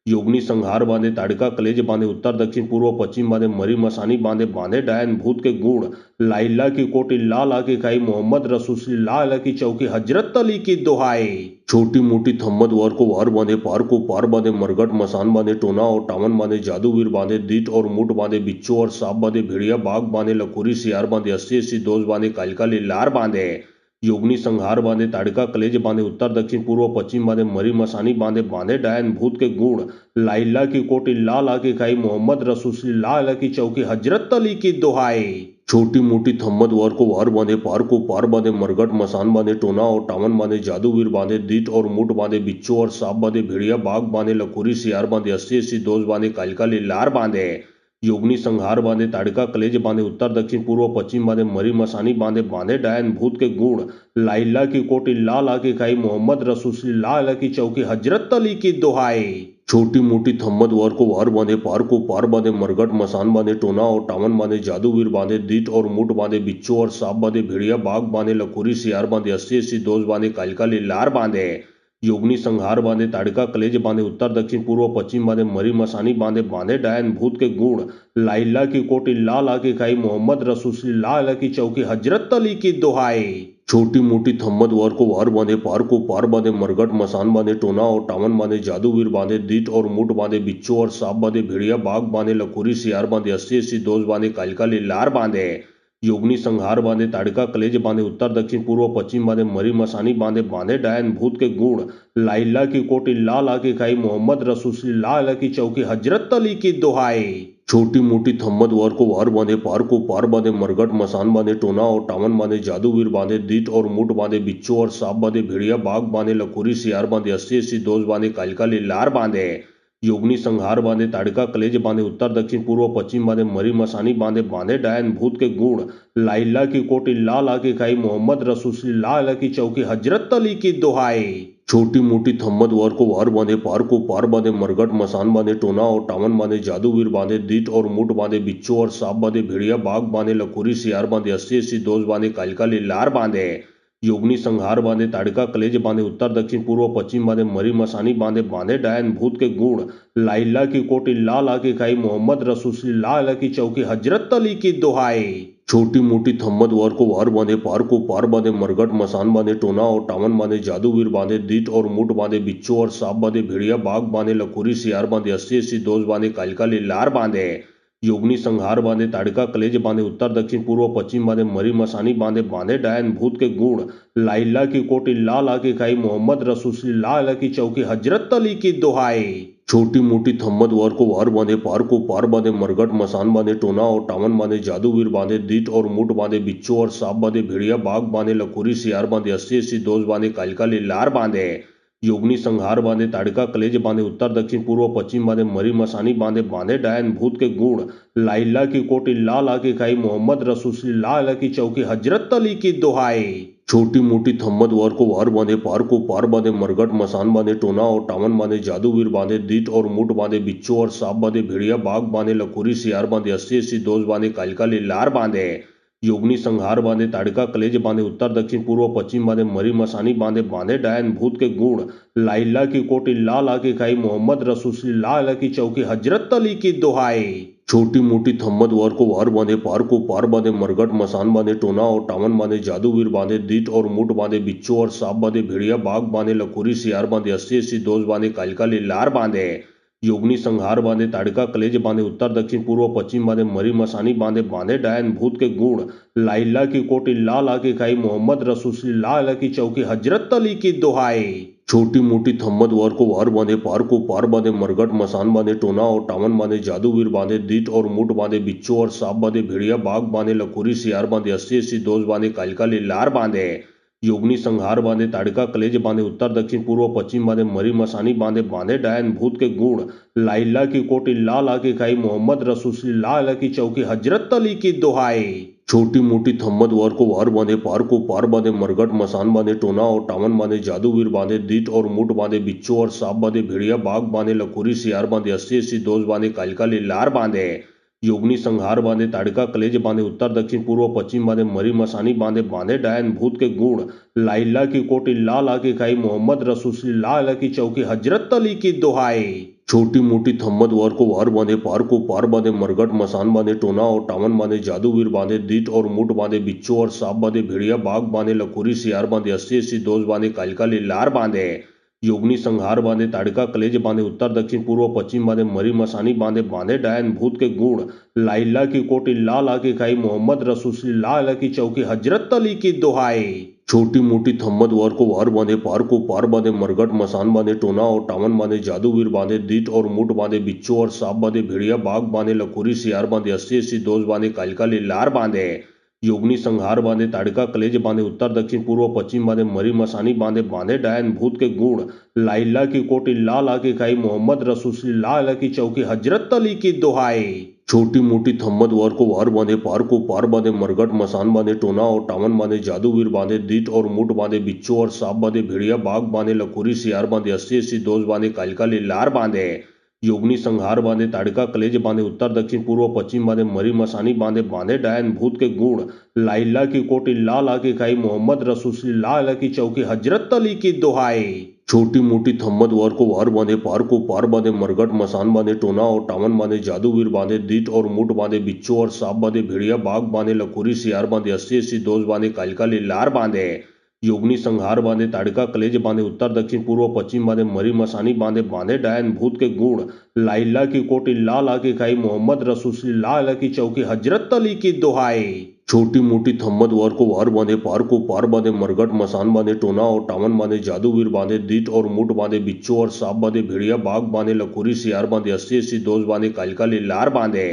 योगनी संहार बांधे ताड़का कलेज बांधे उत्तर दक्षिण पूर्व पश्चिम बांधे मरी मसानी बांधे बांधे डायन भूत के गुण लाइला की कोटी लाला की खाई मोहम्मद रसूसी लाला की चौकी हजरत अली की दुहाई। छोटी मोटी थम्मद वर को वार बांधे पार को पार बांधे मरगट मसान बांधे टोना और टावन बांधे जादूवीर बांधे दीट और मुठ बांधे बिच्छू और सांप बांधे भेड़िया बाघ बांधे लकुरी सियार बांधे 80 दोष बांधे कालिका लार बांधे। योगनी संहार बांधे ताड़का कलेज बांधे उत्तर दक्षिण पूर्व पश्चिम बांधे मरी मसानी बांधे बांधे डायन भूत के गुण लाइला की कोटी लाला की खाई मोहम्मद रसूसी लाला की चौकी हजरत अली की दुहाई। छोटी मोटी थम्मद वर को वार बांधे पार को पार बांधे मरगट मसान बांधे टोना और टावन बांधे जादूवीर बांधे दीट और मुठ बांधे बिच्छू और सांप बांधे भेड़िया बाघ बांधे लकुरी सियार बांधे 80 दोष बांधे कालिका लार बांधे। योगनी संहार बांधे ताड़का कलेज बांधे उत्तर दक्षिण पूर्व पश्चिम बांधे मरी मसानी बांधे बांधे डायन भूत के गुण लाइला की कोटी लाला की खाई मोहम्मद रसूसी लाला की चौकी हजरत अली की दुहाई। छोटी मोटी थम्मद वर को वार बांधे पार को पार बांधे मरगट मसान बांधे टोना और टावन बांधे जादूवीर बांधे दीट और मुठ बांधे बिच्छू और सांप बांधे भेड़िया बाघ बांधे लकुरी सियार बांधे 80 दोष बांधे कालिका लार बांधे। योगनी संहार बांधे ताड़का कलेज बांधे उत्तर दक्षिण पूर्व पश्चिम बांधे मरी मसानी बांधे बांधे डायन भूत के गुण लाइला की कोटी लाला की खाई मोहम्मद रसूसी लाला की चौकी हजरत अली की दुहाई। छोटी मोटी थम्मद वर को वार बांधे पार को पार बांधे मरगट मसान बांधे टोना और टावन बांधे जादूवीर बांधे दीट और मुठ बांधे बिच्छू और सांप बांधे भेड़िया बाघ बांधे लकुरी सियार बांधे 80 दोष बांधे कालिका लार बांधे। योगनी संहार बांधे ताड़का कलेज बांधे उत्तर दक्षिण पूर्व पश्चिम बांधे मरी मसानी बांधे बांधे डायन भूत के गुण लाइला की कोटी लाला की खाई मोहम्मद रसूसी लाला की चौकी हजरत अली की दुहाई। छोटी मोटी थम्मद वर को वार बांधे पार को पार बांधे मरगट मसान बांधे टोना और टावन बांधे जादूवीर बांधे दीट और मुठ बांधे बिच्छू और सांप बांधे भेड़िया बाघ बांधे लकुरी सियार बांधे 80 दोष बांधे कालिका लार बांधे। योगनी संहार बांधे ताड़का कलेज बांधे उत्तर दक्षिण पूर्व पश्चिम बांधे मरी मसानी बांधे बांधे डायन भूत के गुण लाइला की कोटी लाला की खाई मोहम्मद रसूसी लाला की चौकी हजरत अली की दुहाई। छोटी मोटी थम्मद वर को वार बांधे पार को पार बांधे मरगट मसान बांधे टोना और टावन बांधे जादूवीर बांधे दीट और मुठ बांधे बिच्छू और सांप बांधे भेड़िया बाघ बांधे लकुरी सियार बांधे 80 दोष बांधे कालिका लार बांधे। योगनी संहार बांधे ताड़का कलेज बांधे उत्तर दक्षिण पूर्व पश्चिम बांधे मरी मसानी बांधे बांधे डायन भूत के गुण लाइला की कोटी लाला की खाई मोहम्मद रसूसी लाला की चौकी हजरत अली की दुहाई। छोटी मोटी थम्मद वर को वार बांधे पार को पार बांधे मरगट मसान बांधे टोना और टावन बांधे जादूवीर बांधे दीट और मुठ बांधे बिच्छू और सांप बांधे भेड़िया बाघ बांधे लकुरी सियार बांधे 80 दोष बांधे कालिका लार बांधे। योगनी संहार बांधे ताड़का कलेज बांधे उत्तर दक्षिण पूर्व पश्चिम बांधे मरी मसानी बांधे बांधे डायन भूत के गुण लाइला की कोटी लाला की खाई मोहम्मद रसूसी लाला की चौकी हजरत अली की दुहाई। छोटी मोटी थम्मद वर को वार बांधे पार को पार बांधे मरगट मसान बांधे टोना और टावन बांधे जादूवीर बांधे दीट और मुठ बांधे बिच्छू और सांप बांधे भेड़िया बाघ बांधे लकुरी सियार बांधे 80 दोष बांधे कालिका लार बांधे। योगनी संहार बांधे ताड़का कलेज बांधे उत्तर दक्षिण पूर्व पश्चिम बांधे मरी मसानी बांधे बांधे डायन भूत के गुण लाइला की कोटी लाला की खाई मोहम्मद रसूसी लाला की चौकी हजरत अली की दुहाई। छोटी मोटी थम्मद वर को वार बांधे पार को पार बांधे मरगट मसान बांधे टोना और टावन बांधे जादूवीर बांधे दीट और मुठ बांधे बिच्छू और सांप बांधे भेड़िया बाघ बांधे लकुरी सियार बांधे 80 दोष बांधे कालिका लार बांधे। योगनी संहार बांधे ताड़का कलेज बांधे उत्तर दक्षिण पूर्व पश्चिम बांधे मरी मसानी बांधे बांधे डायन भूत के गुण लाइला की कोटी लाला की खाई मोहम्मद रसूसी लाला की चौकी हजरत अली की दुहाई। छोटी मोटी थम्मद वर को वार बांधे पार को पार बांधे मरगट मसान बांधे टोना और टावन बांधे जादूवीर बांधे दीट और मुठ बांधे बिच्छू और सांप बांधे भेड़िया बाघ बांधे लकुरी सियार बांधे 80 दोष बांधे कालिका लार बांधे। योगनी संहार बांधे ताड़का कलेज बांधे उत्तर दक्षिण पूर्व पश्चिम बांधे मरी मसानी बांधे बांधे डायन भूत के गुण लाइला की कोटी लाला की खाई मोहम्मद रसूसी लाला की चौकी हजरत अली की दुहाई। छोटी मोटी थम्मद वर को वार बांधे पार को पार बांधे मरगट मसान बांधे टोना और टावन बांधे जादूवीर बांधे दीट और मुठ बांधे बिच्छू और सांप बांधे भेड़िया बाघ बांधे लकुरी सियार बांधे 80 दोष बांधे कालिका लार बांधे। योगनी संहार बांधे ताड़का कलेज बांधे उत्तर दक्षिण पूर्व पश्चिम बांधे मरी मसानी बांधे बांधे डायन भूत के गुण लाइला की कोटी लाला की खाई मोहम्मद रसूसी लाला की चौकी हजरत अली की दुहाई। छोटी मोटी थम्मद वर को वार बांधे पार को पार बांधे मरगट मसान बांधे टोना और टावन बांधे जादूवीर बांधे दीट और मुठ बांधे बिच्छू और सांप बांधे भेड़िया बाघ बांधे लकुरी सियार बांधे 80 दोष बांधे कालिका लार बांधे। योगनी संहार बांधे ताड़का कलेज बांधे उत्तर दक्षिण पूर्व पश्चिम बांधे मरी मसानी बांधे बांधे डायन भूत के गुण लाइला की कोटी लाला की खाई मोहम्मद रसूसी लाला की चौकी हजरत अली की दुहाई। छोटी मोटी थम्मद वर को वार बांधे पार को पार बांधे मरघट मसान बांधे टोना और टावन बांधे जादूवीर बांधे दीट और मुठ बांधे बिच्छू और सांप बांधे भेड़िया बाघ बांधे लखोरी सियार बांधे अस्सी अस्सी दोष बांधे कालिका लार बांधे योगनी संहार बांधे ताड़का कलेज बांधे उत्तर दक्षिण पूर्व पश्चिम बांधे मरी मसानी बांधे बांधे डायन भूत के गुण लाइला की कोटी ला ला की खाई मोहम्मद रसूल ला ला की चौकी हजरत अली की दुहाई छोटी मोटी थम्मद वर को वार बांधे पार को पार बांधे मरघट मसान बांधे टोना और टावन बांधे जादूवीर बांधे दीट और मुठ बांधे बिच्छू और सांप बांधे भेड़िया बाघ बांधे लखोरी सियार बांधे अस्सी अस्सी दोष बांधे कालिका लार बांधे योगनी संहार बांधे ताड़का कलेज बांधे उत्तर दक्षिण पूर्व पश्चिम बांधे मरी मसानी बांधे बांधे डायन भूत के गुण लाइला की कोटी ला ला की खाई मोहम्मद रसूल ला ला की चौकी हजरत अली की दुहाई छोटी मोटी थम्मद वर को वार बांधे पार को पार बांधे मरघट मसान बांधे टोना और टावन बांधे जादूवीर बांधे दीट और मुठ बांधे बिच्छू और सांप बांधे भेड़िया बाघ बांधे लखोरी सियार बांधे अस्सी अस्सी दोष बांधे कालिका लार बांधे योगनी संहार बांधे ताड़का कलेज बांधे उत्तर दक्षिण पूर्व पश्चिम बांधे मरी मसानी बांधे बांधे डायन भूत के गुण लाइला की कोटी ला ला की खाई मोहम्मद रसूल ला ला की चौकी हजरत अली की दुहाई छोटी मोटी थम्मद वर को वार बांधे पार को पार बांधे मरघट मसान बांधे टोना और टावन बांधे जादूवीर बांधे दीट और मुठ बांधे बिच्छू और सांप बांधे भेड़िया बाघ बांधे लखोरी सियार बांधे अस्सी अस्सी दोष बांधे कालिका लार बांधे योगनी संहार बांधे ताड़का कलेज बांधे उत्तर दक्षिण पूर्व पश्चिम बांधे मरी मसानी बांधे बांधे डायन भूत के गुण लाइला की कोटी ला ला की खाई मोहम्मद रसूल ला ला की चौकी हजरत अली की दुहाई छोटी मोटी थम्मद वर को वार बांधे पार को पार बांधे मरघट मसान बांधे टोना और टावन बांधे जादूवीर बांधे दीट और मुठ बांधे बिच्छू और सांप बांधे भेड़िया बाघ बांधे लखोरी सियार बांधे अस्सी अस्सी दोष बांधे कालिका लार बांधे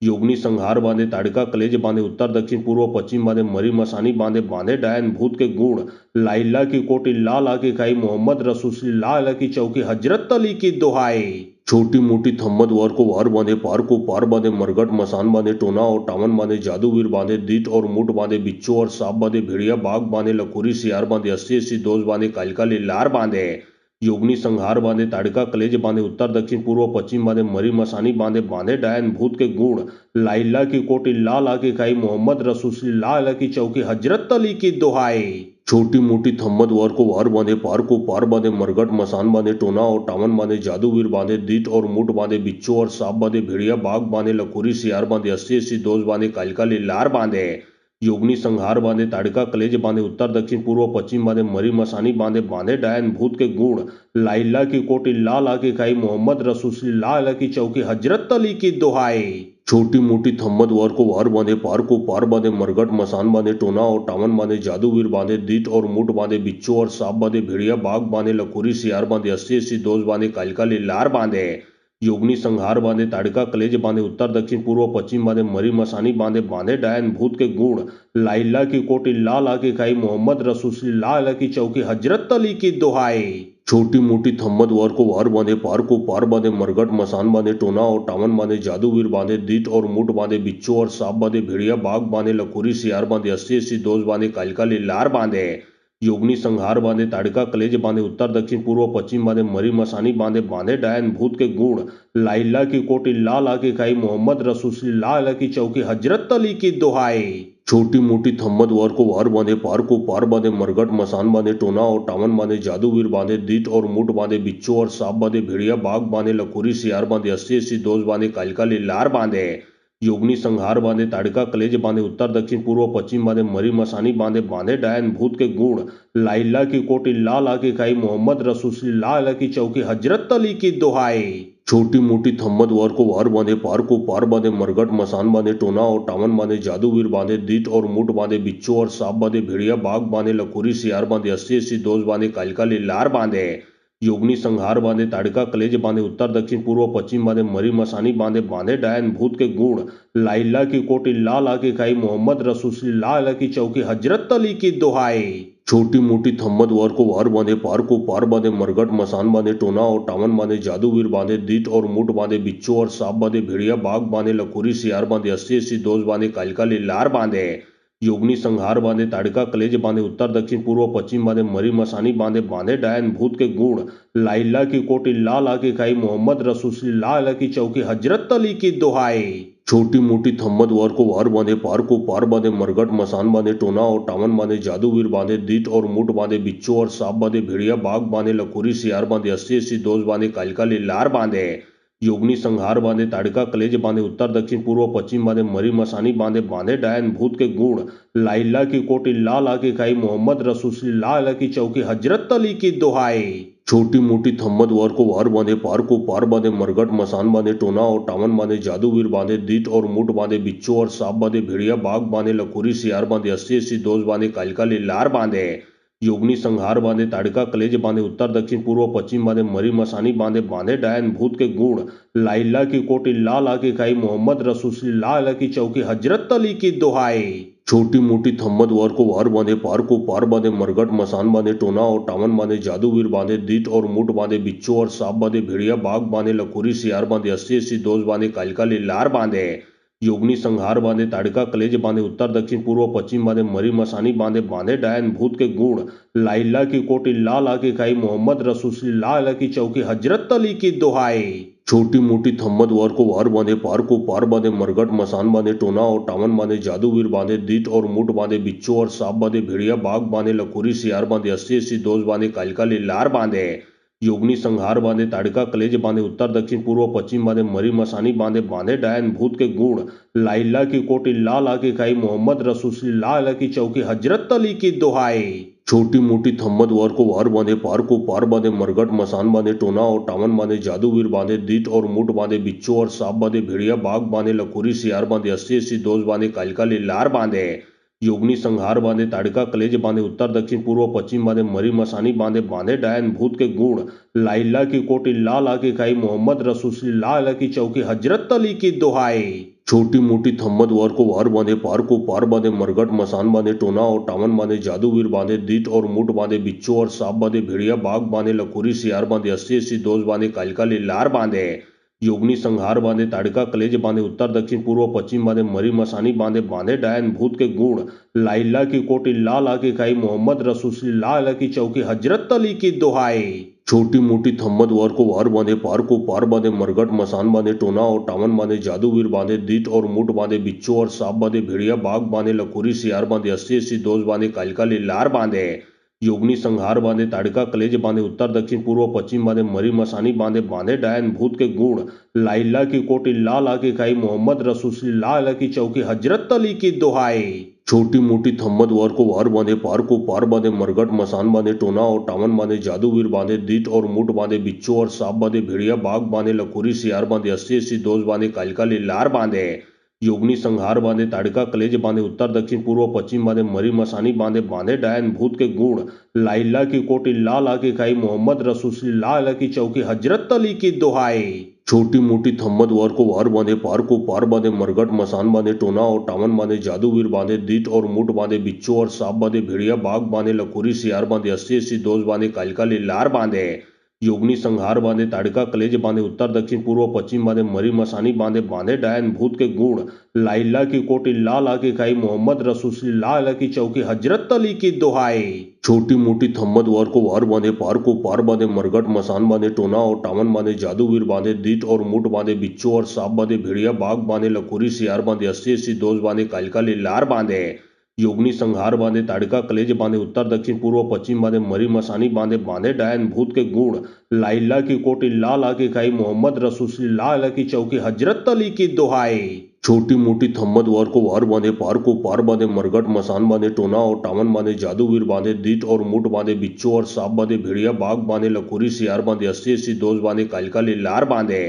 योगनी संहार बांधे ताड़का कलेज बांधे उत्तर दक्षिण पूर्व पश्चिम बांधे मरी मसानी बांधे बांधे डायन भूत के गुण लाइला की कोटी ला ला की खाई मोहम्मद रसूल ला ला की चौकी हजरत अली की दुहाई छोटी मोटी थम्मद वर को वार बांधे पार को पार बांधे मरघट मसान बांधे टोना और टावन बांधे जादूवीर बांधे दीट और मुठ बांधे बिच्छू और सांप बांधे भेड़िया बाघ बांधे लखोरी सियार बांधे अस्सी अस्सी दोष बांधे कालिका लार बांधे योगनी संहार बांधे ताड़का कलेज बांधे उत्तर दक्षिण पूर्व पश्चिम बांधे मरी मसानी बांधे बांधे डायन भूत के गुण लाइला की कोटी ला ला की खाई मोहम्मद रसूल ला ला की चौकी हजरत अली की दुहाई छोटी मोटी थम्मद वर को वार बांधे पार को पार बांधे मरघट मसान बांधे टोना और टावन बांधे जादूवीर बांधे दीट और मुठ बांधे बिच्छू और सांप बांधे भेड़िया बाघ बांधे लखोरी सियार बांधे अस्सी अस्सी दोष बांधे कालिका लार बांधे योगनी संहार बांधे ताड़का कलेज बांधे उत्तर दक्षिण पूर्व पश्चिम बांधे मरी मसानी बांधे बांधे डायन भूत के गुण लाइला की कोटी ला ला की खाई मोहम्मद रसूल ला ला की चौकी हजरत अली की दुहाई छोटी मोटी थम्मद वर को वार बांधे पार को पार बांधे मरघट मसान बांधे टोना और टावन बांधे जादूवीर बांधे दीट और मुठ बांधे बिच्छू और सांप बांधे भेड़िया बाघ बांधे लखोरी सियार बांधे अस्सी अस्सी दोष बांधे कालिका लार बांधे योगनी संहार बांधे ताड़का कलेज बांधे उत्तर दक्षिण पूर्व पश्चिम बांधे मरी मसानी बांधे बांधे डायन भूत के गुण लाइला की कोटी ला ला की खाई मोहम्मद रसूल ला ला की चौकी हजरत अली की दुहाई छोटी मोटी थम्मद वर को वार बांधे पार को पार बांधे मरघट मसान बांधे टोना और टावन बांधे जादूवीर बांधे दीट और मुठ बांधे बिच्छू और सांप बांधे भेड़िया बाघ बांधे लखोरी सियार बांधे अस्सी अस्सी दोष बांधे कालिका लार बांधे योगनी संहार बांधे ताड़का कलेज बांधे उत्तर दक्षिण पूर्व पश्चिम बांधे मरी मसानी बांधे बांधे डायन भूत के गुण लाइला की कोटी ला ला की खाई मोहम्मद रसूल ला ला की चौकी हजरत अली की दुहाई छोटी मोटी थम्मद वर को वार बांधे पार को पार बांधे मरघट मसान बांधे टोना और टावन बांधे जादूवीर बांधे दीट और मुठ बांधे बिच्छू और सांप बांधे भेड़िया बाघ बांधे लखोरी सियार बांधे अस्सी अस्सी दोष बांधे कालिका लार बांधे योगनी संहार बांधे ताड़का कलेज बांधे उत्तर दक्षिण पूर्व पश्चिम बांधे मरी मसानी बांधे बांधे डायन भूत के गुण लाइला की कोटी ला ला की खाई मोहम्मद रसूल ला ला की चौकी हजरत अली की दुहाई छोटी मोटी थम्मद वर को वार बांधे पार को पार बांधे मरघट मसान बांधे टोना और टावन बांधे जादूवीर बांधे दीट और मुठ बांधे बिच्छू और सांप बांधे भेड़िया बाघ बांधे लखोरी सियार बांधे अस्सी अस्सी दोष बांधे कालिका लार बांधे योगनी संहार बांधे ताड़का कलेज बांधे उत्तर दक्षिण पूर्व पश्चिम बांधे मरी मसानी बांधे बांधे डायन भूत के गुण लाइला की कोटी ला ला की खाई मोहम्मद रसूल ला ला की चौकी हजरत अली की दुहाई छोटी मोटी थम्मद वर को वार बांधे पार को पार बांधे मरघट मसान बांधे टोना और टावन बांधे जादूवीर बांधे दीट और मुठ बांधे बिच्छू और सांप बांधे भेड़िया बाघ बांधे लखोरी सियार बांधे अस्सी अस्सी दोष बांधे कालिका लार बांधे योगनी संहार बांधे ताड़का कलेज बांधे उत्तर दक्षिण पूर्व पश्चिम बांधे मरी मसानी बांधे बांधे डायन भूत के गुण लाइला की कोटी ला ला की खाई मोहम्मद रसूल ला ला की चौकी हजरत अली की दुहाई छोटी मोटी थम्मद वर को वार बांधे, पार को पार बांधे, मरघट मसान बांधे, टोना और टावन बांधे, जादूवीर बांधे, दीट और मुठ बांधे, बिच्छू और सांप बांधे, भेड़िया बाघ बांधे, लखोरी सियार बांधे, अस्सी अस्सी दोष बांधे, कालिका लीलार बांधे, योगनी संहार बांधे, ताड़का कलेज बांधे, उत्तर दक्षिण पूर्व पश्चिम बांधे, मरी मसानी बांधे, बांधे डायन भूत के गुण, लाइला की कोटी, लाला की खाई, मोहम्मद रसूल लाला की चौकी, हजरत अली की दुहाई। छोटी मोटी थम्मद वर को वार बांधे, पार को पार बांधे, मरघट मसान बांधे, टोना और टावन बांधे, जादूवीर बांधे, दीट और मुठ बांधे, बिच्छू और सांप बांधे, भेड़िया बाघ बांधे, लखोरी सियार बांधे, अस्सी अस्सी दोष बांधे, कालिका लीलार बांधे, योगनी संहार बांधे, ताड़का कलेज बांधे, उत्तर दक्षिण पूर्व पश्चिम बांधे, मरी मसानी बांधे, बांधे डायन भूत के गुण, लाइला की कोटी, लाला की खाई, मोहम्मद रसूल लाला की चौकी, हजरत अली की दुहाई। छोटी मोटी थम्मद वर को वार बांधे, पार को पार बांधे, मरघट मसान बांधे, टोना और टावन बांधे, जादूवीर बांधे, दीट और मुठ बांधे, बिच्छू और सांप बांधे, भेड़िया बाघ बांधे, लखोरी सियार बांधे, अस्सी अस्सी दोष बांधे, कालिका लीलार बांधे, योगनी संहार बांधे, ताड़का कलेज बांधे, उत्तर दक्षिण पूर्व पश्चिम बांधे, मरी मसानी बांधे, बांधे डायन भूत के गुण, लाइला की कोटी, लाला की खाई, मोहम्मद रसूल लाला की चौकी, हजरत अली की दुहाई। छोटी मोटी थम्मद वर को वार बांधे, पार को पार बांधे, मरघट मसान बांधे, टोना और टावन बांधे, जादूवीर बांधे, दीट और मुठ बांधे, बिच्छू और सांप बांधे, भेड़िया बाघ बांधे, लखोरी सियार बांधे, अस्सी अस्सी दोष बांधे, कालिका लीलार बांधे, योगनी संहार बांधे, ताड़का कलेज बांधे, उत्तर दक्षिण पूर्व पश्चिम बांधे, मरी मसानी बांधे, बांधे डायन भूत के गुण, लाइला की कोटी, लाला की खाई, मोहम्मद रसूल लाला की चौकी, हजरत अली की दुहाई। छोटी मोटी थम्मद वर को वार बांधे, पार को पार बांधे, मरघट मसान बांधे, टोना और टावन बांधे, जादूवीर बांधे, दीट और मुठ बांधे, बिच्छू और सांप बांधे, भेड़िया बाघ बांधे, लखोरी सियार बांधे, अस्सी अस्सी दोष बांधे, कालिका लीलार बांधे, योगनी संहार बांधे, ताड़का कलेज बांधे, उत्तर दक्षिण पूर्व पश्चिम बांधे, मरी मसानी बांधे, बांधे डायन भूत के गुण, लाइला की कोटी, लाला की खाई, मोहम्मद रसूल लाला की चौकी, हजरत अली की दुहाई। छोटी मोटी थम्मद वर को वार बांधे, पार को पार बांधे, मरघट मसान बांधे, टोना और टावन बांधे, जादूवीर बांधे, दीट और मुठ बांधे, बिच्छू और सांप बांधे, भेड़िया बाघ बांधे, लखोरी सियार बांधे, अस्सी अस्सी दोष बांधे, कालिका लीलार बांधे, योगनी संहार बांधे, ताड़का कलेज बांधे, उत्तर दक्षिण पूर्व पश्चिम बांधे, मरी मसानी बांधे, बांधे डायन भूत के गुण, लाइला की कोटी, लाला की खाई, मोहम्मद रसूल लाला की चौकी, हजरत अली की दुहाई। छोटी मोटी थम्मद वर को वार बांधे, पार को पार बांधे, मरघट मसान बांधे, टोना और टावन बांधे, जादूवीर बांधे, दीट और मुठ बांधे, बिच्छू और सांप बांधे, भेड़िया बाघ बांधे, लखोरी सियार बांधे, अस्सी अस्सी दोष बांधे, कालिका लीलार बांधे, योगनी संहार बांधे, ताड़का कलेज बांधे, उत्तर दक्षिण पूर्व पश्चिम बांधे, मरी मसानी बांधे, बांधे डायन भूत के गुण, लाइला की कोटी, लाला की खाई, मोहम्मद रसूल लाला की चौकी, हजरत अली की दुहाई। छोटी मोटी थम्मद वर को वार बांधे, पार को पार बांधे, मरघट मसान बांधे, टोना और टावन बांधे, जादूवीर बांधे, दीट और मुठ बांधे, बिच्छू और सांप बांधे, भेड़िया बाघ बांधे, लखोरी सियार बांधे, अस्सी अस्सी दोष बांधे, कालिका लीलार बांधे, योगनी संहार बांधे, ताड़का कलेज बांधे, उत्तर दक्षिण पूर्व पश्चिम बांधे, मरी मसानी बांधे, बांधे डायन भूत के गुण, लाइला की कोटी, लाला की खाई, मोहम्मद रसूल लाला की चौकी, हजरत अली की दुहाई। छोटी मोटी थम्मद वर को वार बांधे, पार को पार बांधे, मरघट मसान बांधे, टोना और टावन बांधे, जादूवीर बांधे, दीट और मुठ बांधे, बिच्छू और सांप बांधे, भेड़िया बाघ बांधे, लखोरी सियार बांधे, अस्सी अस्सी दोष बांधे, कालिका लीलार बांधे, योगनी संहार बांधे, ताड़का कलेज बांधे, उत्तर दक्षिण पूर्व पश्चिम बांधे, मरी मसानी बांधे, बांधे डायन भूत के गुण, लाइला की कोटी, लाला की खाई, मोहम्मद रसूल लाला की चौकी, हजरत अली की दुहाई। छोटी मोटी थम्मद वर को वार बांधे, पार को पार बांधे, मरघट मसान बांधे, टोना और टावन बांधे, जादूवीर बांधे, दीट और मुठ बांधे, बिच्छू और सांप बांधे, भेड़िया बाघ बांधे, लखोरी सियार बांधे, अस्सी अस्सी दोष बांधे, कालिका लीलार बांधे, योगनी संहार बांधे, ताड़का कलेज बांधे, उत्तर दक्षिण पूर्व पश्चिम बांधे, मरी मसानी बांधे, बांधे डायन भूत के गुण, लाइला की कोटी, लाला की खाई, मोहम्मद रसूल लाला की चौकी, हजरत अली की दुहाई। छोटी मोटी थम्मद वर को वार बांधे, पार को पार बांधे, मरघट मसान बांधे, टोना और टावन बांधे, जादूवीर बांधे, दीट और मुठ बांधे, बिच्छू और सांप बांधे, भेड़िया बाघ बांधे, लखोरी सियार बांधे, अस्सी अस्सी दोष बांधे, कालिका लीलार बांधे,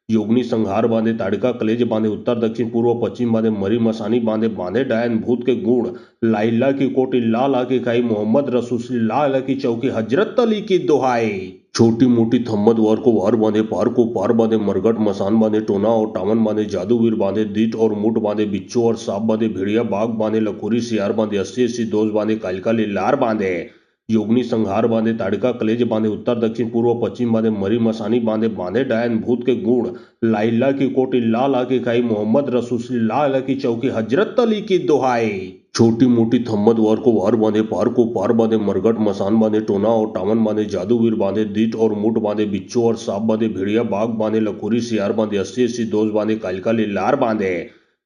योगनी संहार बांधे, ताड़का कलेज बांधे, उत्तर दक्षिण पूर्व पश्चिम बांधे, मरी मसानी बांधे, बांधे डायन भूत के गुण, लाइला की कोटी, लाला की खाई, मोहम्मद रसूल लाला की चौकी, हजरत अली की दुहाई। छोटी मोटी थम्मद वर को वार बांधे, पार को पार बांधे, मरघट मसान बांधे, टोना और टावन बांधे, जादूवीर बांधे, दीट और मुठ बांधे, बिच्छू और सांप बांधे, भेड़िया बाघ बांधे, लखोरी सियार बांधे, अस्सी अस्सी दोष बांधे, कालिका लीलार बांधे, योगनी संहार बांधे, ताड़का कलेज बांधे, उत्तर दक्षिण पूर्व पश्चिम बांधे, मरी मसानी बांधे, बांधे डायन भूत के गुण, लाइला की कोटी, लाला की खाई, मोहम्मद रसूल लाला की चौकी, हजरत अली की दुहाई। छोटी मोठी थम्मद वर को वार बांधे पार बांधे मरघट मसान बांधे टोना और टामन बांधे जादूवीर बांधे दीट और मुठ बांधे बिच्छू और सांप बांधे भेड़िया बाघ बांधे लखोरी सियार बांधे 80 दोष बांधे कालिका लार बांधे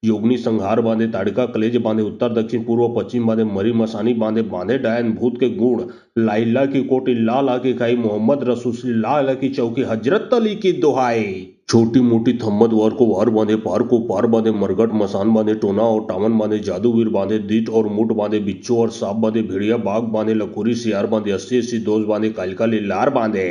योगनी संहार बांधे ताड़का कलेज बांधे उत्तर दक्षिण पूर्व पश्चिम बांधे मरी मसानी बांधे बांधे डायन भूत के गुण लाइला की कोटी लाला की खाई मोहम्मद रसूल लाला की चौकी हजरत अली की दुहाई छोटी मोटी थम्मद वर को वार बांधे पार बांधे मरघट मसान बांधे टोना और टामन बांधे जादूवीर बांधे दीट और मुठ बांधे बिच्छू और सांप बांधे भेड़िया बाघ बांधे लखोरी सियार बांधे 80 दोष बांधे कालिका लार बांधे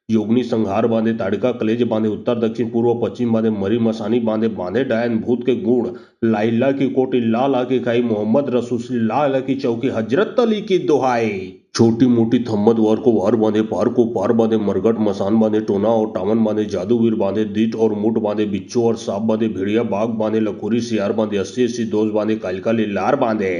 योगनी संहार बांधे ताड़का कलेज बांधे उत्तर दक्षिण पूर्व पश्चिम बांधे मरी मसानी बांधे बांधे डायन भूत के गुण लाइला की कोटी लाला की खाई मोहम्मद रसूल लाला की चौकी हजरत अली की दुहाई छोटी मोटी थम्मद वर को वार बांधे पार बांधे मरघट मसान बांधे टोना और टामन बांधे जादूवीर बांधे दीट और मुठ बांधे बिच्छू और सांप बांधे भेड़िया बाघ बांधे लखोरी सियार बांधे 80 दोष बांधे कालिका लार बांधे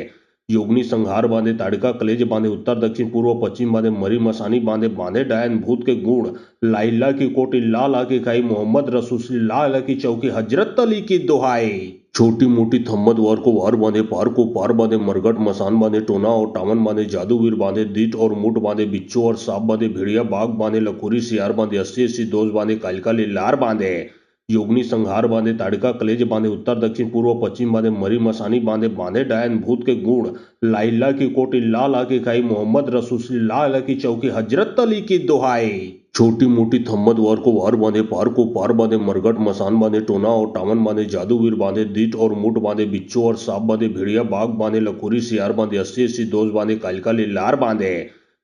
योगनी संहार बांधे ताड़का कलेज बांधे उत्तर दक्षिण पूर्व पश्चिम बांधे मरी मसानी बांधे बांधे डायन भूत के गुण लाइला की कोटी लाला की खाई मोहम्मद रसूल लाला की चौकी हजरत अली की दुहाई छोटी मोटी थम्मद वर को वार बांधे पार बांधे मरघट मसान बांधे टोना और टामन बांधे जादूवीर बांधे दीट और मुठ बांधे बिच्छू और सांप बांधे भेड़िया बाघ बांधे लखोरी सियार बांधे 80 दोष बांधे कालिका लार बांधे योगनी संहार बांधे ताड़का कलेज बांधे उत्तर दक्षिण पूर्व पश्चिम बांधे मरी मसानी बांधे बांधे डायन भूत के गुण लाइला की कोटी लाला की खाई मोहम्मद रसूल लाला की चौकी हजरत अली की दुहाई छोटी मोटी थम्मद वर को वार बांधे पार बांधे मरघट मसान बांधे टोना और टामन बांधे जादूवीर बांधे दीट और मुठ बांधे बिच्छू और सांप बांधे भेड़िया बाघ बांधे लखोरी सियार बांधे 80 दोष बांधे कालिका लार बांधे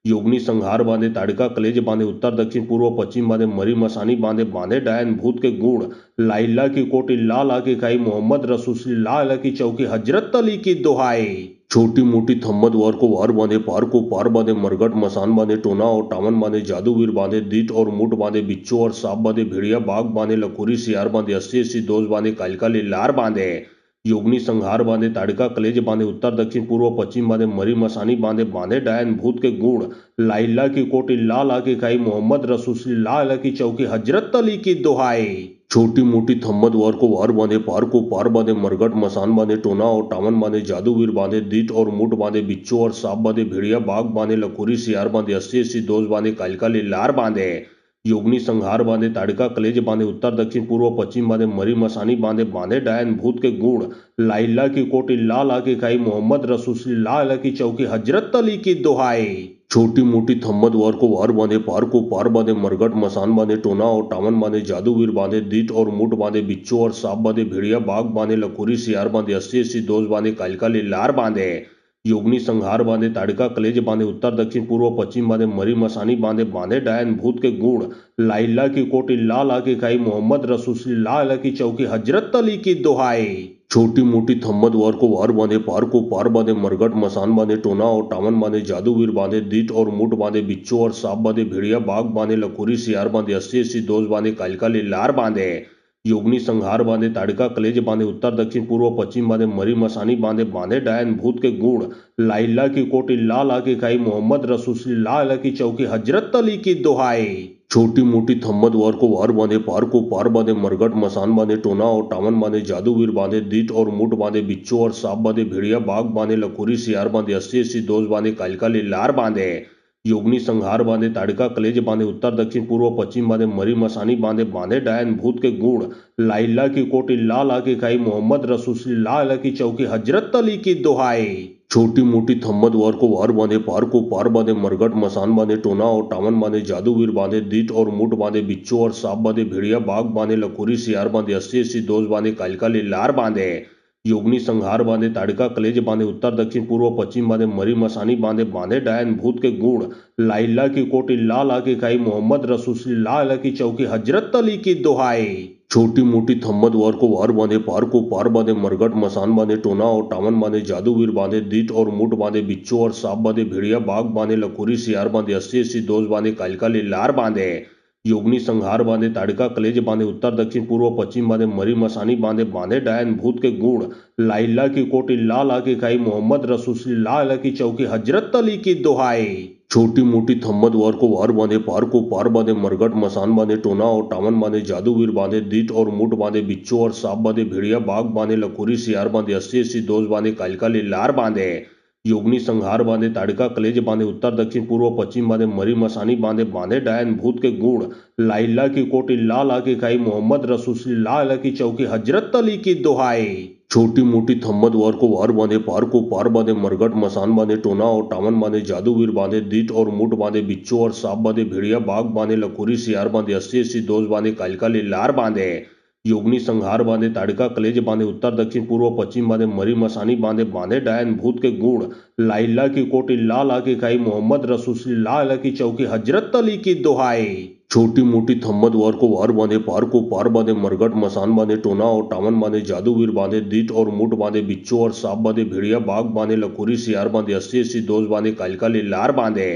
योगनी संहार बांधे ताड़का कलेज बांधे उत्तर दक्षिण पूर्व पश्चिम बांधे मरी मसानी बांधे बांधे डायन भूत के गुण लाइला की कोटी लाला की खाई मोहम्मद रसूल लाला की चौकी हजरत अली की दुहाई छोटी मोटी थम्मद वर को वार बांधे पार बांधे मरघट मसान बांधे टोना और टामन बांधे जादूवीर बांधे दीट और मुठ बांधे बिच्छू और सांप बांधे भेड़िया बाघ बांधे लखोरी सियार बांधे 80 दोष बांधे कालिका लार बांधे योगनी संहार बांधे ताड़का कलेज बांधे उत्तर दक्षिण पूर्व पश्चिम बांधे मरी मसानी बांधे बांधे डायन भूत के गुण लाइला की कोटी लाला की खाई मोहम्मद रसूल लाला की चौकी हजरत अली की दुहाई छोटी मोटी थम्मद वर को वार बांधे पार बांधे मरघट मसान बांधे टोना और टामन बांधे जादूवीर बांधे दीट और मुठ बांधे बिच्छू और सांप बांधे भेड़िया बाघ बांधे लखोरी सियार बांधे 80 दोष बांधे कालिका लार बांधे योगनी संहार बांधे ताड़का कलेज बांधे उत्तर दक्षिण पूर्व पश्चिम बांधे मरी मसानी बांधे बांधे डायन भूत के गुण लाइला की कोटी लाला की खाई मोहम्मद रसूल लाला की चौकी हजरत अली की दुहाई छोटी मोटी थम्मद वर को वार बांधे पार बांधे मरघट मसान बांधे टोना और टामन बांधे जादूवीर बांधे दीट और मुठ बांधे बिच्छू और सांप बांधे भेड़िया बाघ बांधे लखोरी सियार बांधे 80 दोष बांधे कालिका लार बांधे योगनी संहार बांधे ताड़का कलेज बांधे उत्तर दक्षिण पूर्व पश्चिम बांधे मरी मसानी बांधे बांधे डायन भूत के गुण लाइला की कोटी लाला की खाई मोहम्मद रसूल लाला की चौकी हजरत अली की दुहाई छोटी मोटी थम्मद वर को वार बांधे पार बांधे मरघट मसान बांधे टोना और टामन बांधे जादूवीर बांधे दीट और मुठ बांधे बिच्छू और सांप बांधे भेड़िया बाघ बांधे लखोरी सियार बांधे 80 दोष बांधे कालिका लार बांधे योगनी संहार बांधे ताड़का कलेज बांधे उत्तर दक्षिण पूर्व पश्चिम बांधे मरी मसानी बांधे बांधे डायन भूत के गुण लाइला की कोटी लाला की खाई मोहम्मद रसूल लाला की चौकी हजरत अली की दुहाई छोटी मोटी थम्मद वर को वार बांधे पार बांधे मरघट मसान बांधे टोना और टामन बांधे जादूवीर बांधे दीट और मुठ बांधे बिच्छू और सांप बांधे भेड़िया बाघ बांधे लखोरी सियार बांधे 80 दोष बांधे कालिका लार बांधे योगनी संहार बांधे ताड़का कलेज बांधे उत्तर दक्षिण पूर्व पश्चिम बांधे मरी मसानी बांधे बांधे डायन भूत के गुण लाइला की कोटी लाला की खाई मोहम्मद रसूल लाला की चौकी हजरत अली की दुहाई छोटी मोटी थम्मद वर को वार बांधे पार बांधे मरघट मसान बांधे टोना और टामन बांधे जादूवीर बांधे दीट और मुठ बांधे बिच्छू और सांप बांधे भेड़िया बाघ बांधे लखोरी सियार बांधे 80 दोष बांधे कालिका लार बांधे योगनी संहार बांधे ताड़का कलेज बांधे उत्तर दक्षिण पूर्व पश्चिम बांधे मरी मसानी बांधे बांधे डायन भूत के गुण लाइला की कोटी लाला की खाई मोहम्मद रसूल लाला की चौकी हजरत अली की दुहाई छोटी मोटी थम्मद वर को वार बांधे पार बांधे मरघट मसान बांधे टोना और टामन बांधे जादूवीर बांधे दीट और मुठ बांधे बिच्छू और सांप बांधे भेड़िया बाघ बांधे लखोरी सियार बांधे 80 दोष बांधे कालिका लार बांधे योगनी संहार बांधे ताड़िका कलेज बांधे उत्तर दक्षिण पूर्व पश्चिम बांधे मरी मसानी बांधे बांधे डायन भूत के गुण लाइला की कोटी लाल आके खाई मोहम्मद रसूल लाल की चौकी हजरत अली की दुहाई। छोटी मोटी थम्मद वर को वार बांधे पार को पार बांधे मरगट मसान बांधे टोना और टामन बांधे जादूवीर बांधे दीट और मुठ बांधे बिच्छू और सांप बांधे भेड़िया बाघ बांधे लखोरी सियार बांधे 80 दोष बांधे कालिका लार बांधे योगनी संहार बांधे ताड़िका कलेज बांधे उत्तर दक्षिण पूर्व पश्चिम बांधे मरी मसानी बांधे बांधे डायन भूत के गुण लाइला की कोटी लाल आके खाई मोहम्मद रसूल लाल की चौकी हजरत अली की दुहाई। छोटी मोटी थम्मद वर को वार बांधे पार को पार बांधे मरगट मसान बांधे टोना और टामन बांधे जादूवीर बांधे दीट और मुठ बांधे बिच्छू और सांप बांधे भेड़िया बाघ बांधे लखोरी सियार बांधे 80 दोष बांधे कालिका लार बांधे योगनी संहार बांधे ताड़िका कलेज बांधे उत्तर दक्षिण पूर्व पश्चिम बांधे मरी मसानी बांधे बांधे डायन भूत के गुण लाइला की कोटी लाल आके खाई मोहम्मद रसूल लाल की चौकी हजरत अली की दुहाई। छोटी मोटी थम्मद वर को वार बांधे पार को पार बांधे मरगट मसान बांधे टोना और टामन बांधे जादूवीर बांधे दीट और मुठ बांधे बिच्छू और सांप बांधे भेड़िया बाघ बांधे लखोरी सियार बांधे 80 दोष बांधे कालिका लार बांधे